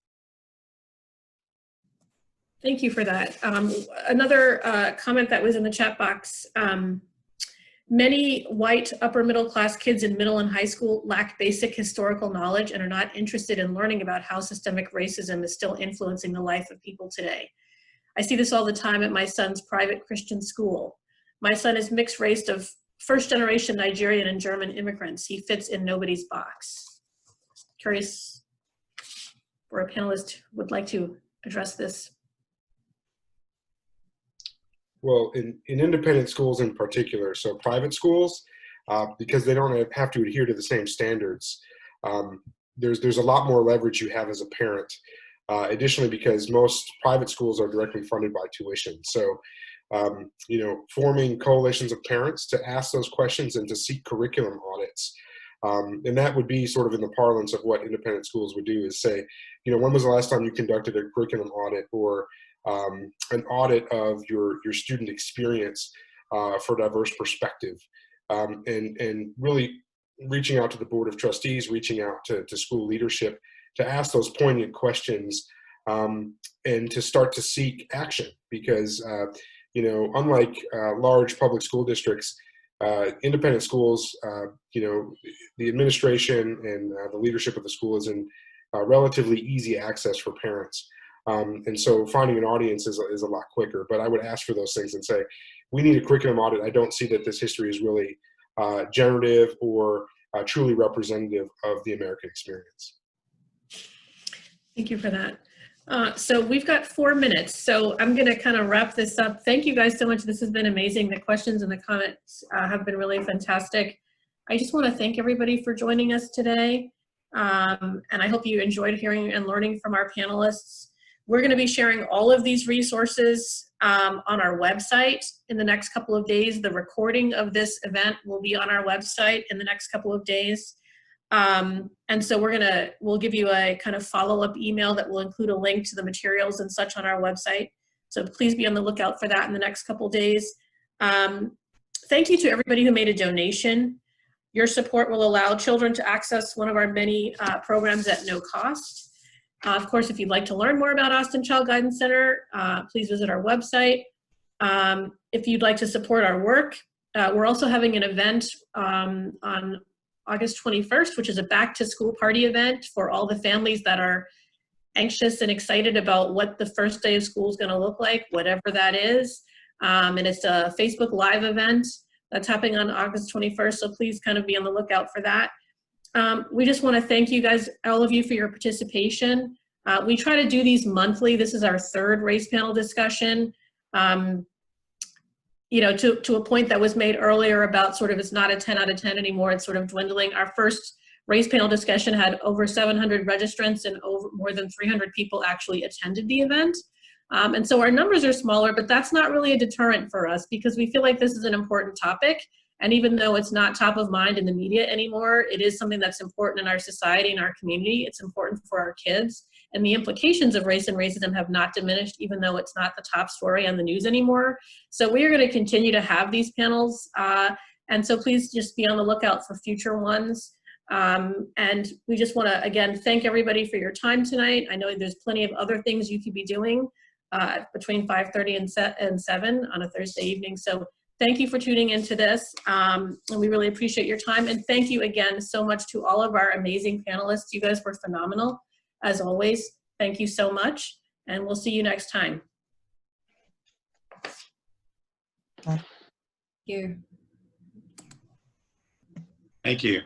Thank you for that. Another comment that was in the chat box, many white upper middle class kids in middle and high school lack basic historical knowledge and are not interested in learning about how systemic racism is still influencing the life of people today. I see this all the time at my son's private Christian school. My son is mixed race of first-generation Nigerian and German immigrants. He fits in nobody's box. Curious where a panelist would like to address this. Well, in independent schools in particular, so private schools, because they don't have to adhere to the same standards, there's a lot more leverage you have as a parent. Additionally, because most private schools are directly funded by tuition. So, you know, forming coalitions of parents to ask those questions and to seek curriculum audits And that would be sort of in the parlance of what independent schools would do, is say, when was the last time you conducted a curriculum audit, or an audit of your student experience for diverse perspective, and really reaching out to the Board of Trustees, reaching out to school leadership to ask those poignant questions, and to start to seek action. Because, unlike large public school districts, independent schools, the administration and the leadership of the school is in relatively easy access for parents. And so finding an audience is a lot quicker. But I would ask for those things and say, we need a curriculum audit. I don't see that this history is really generative or truly representative of the American experience. Thank you for that. So we've got 4 minutes, so I'm going to kind of wrap this up. Thank you guys so much. This has been amazing. The questions and the comments have been really fantastic. I just want to thank everybody for joining us today. And I hope you enjoyed hearing and learning from our panelists. We're going to be sharing all of these resources on our website in the next couple of days. The recording of this event will be on our website in the next couple of days. And so we'll give you a kind of follow-up email that will include a link to the materials and such on our website. So please be on the lookout for that in the next couple of days. Thank you to everybody who made a donation. Your support will allow children to access one of our many programs at no cost. Of course, if you'd like to learn more about Austin Child Guidance Center, please visit our website. If you'd like to support our work, we're also having an event on August 21st, which is a back to school party event for all the families that are anxious and excited about what the first day of school is going to look like, whatever that is. And it's a Facebook Live event that's happening on August 21st, so please kind of be on the lookout for that. We just want to thank you guys, all of you, for your participation. We try to do these monthly. This is our 3rd race panel discussion. To a point that was made earlier about sort of it's not a 10 out of 10 anymore, it's sort of dwindling. Our first race panel discussion had over 700 registrants and more than 300 people actually attended the event. And so our numbers are smaller, but that's not really a deterrent for us because we feel like this is an important topic. And even though it's not top of mind in the media anymore, it is something that's important in our society and our community. It's important for our kids. And the implications of race and racism have not diminished, even though it's not the top story on the news anymore. So we are going to continue to have these panels. And so please just be on the lookout for future ones. And we just want to, again, thank everybody for your time tonight. I know there's plenty of other things you could be doing between 5:30 and 7 on a Thursday evening. So thank you for tuning into this. And we really appreciate your time. And thank you again so much to all of our amazing panelists. You guys were phenomenal. As always, thank you so much, and we'll see you next time. Thank you. Thank you.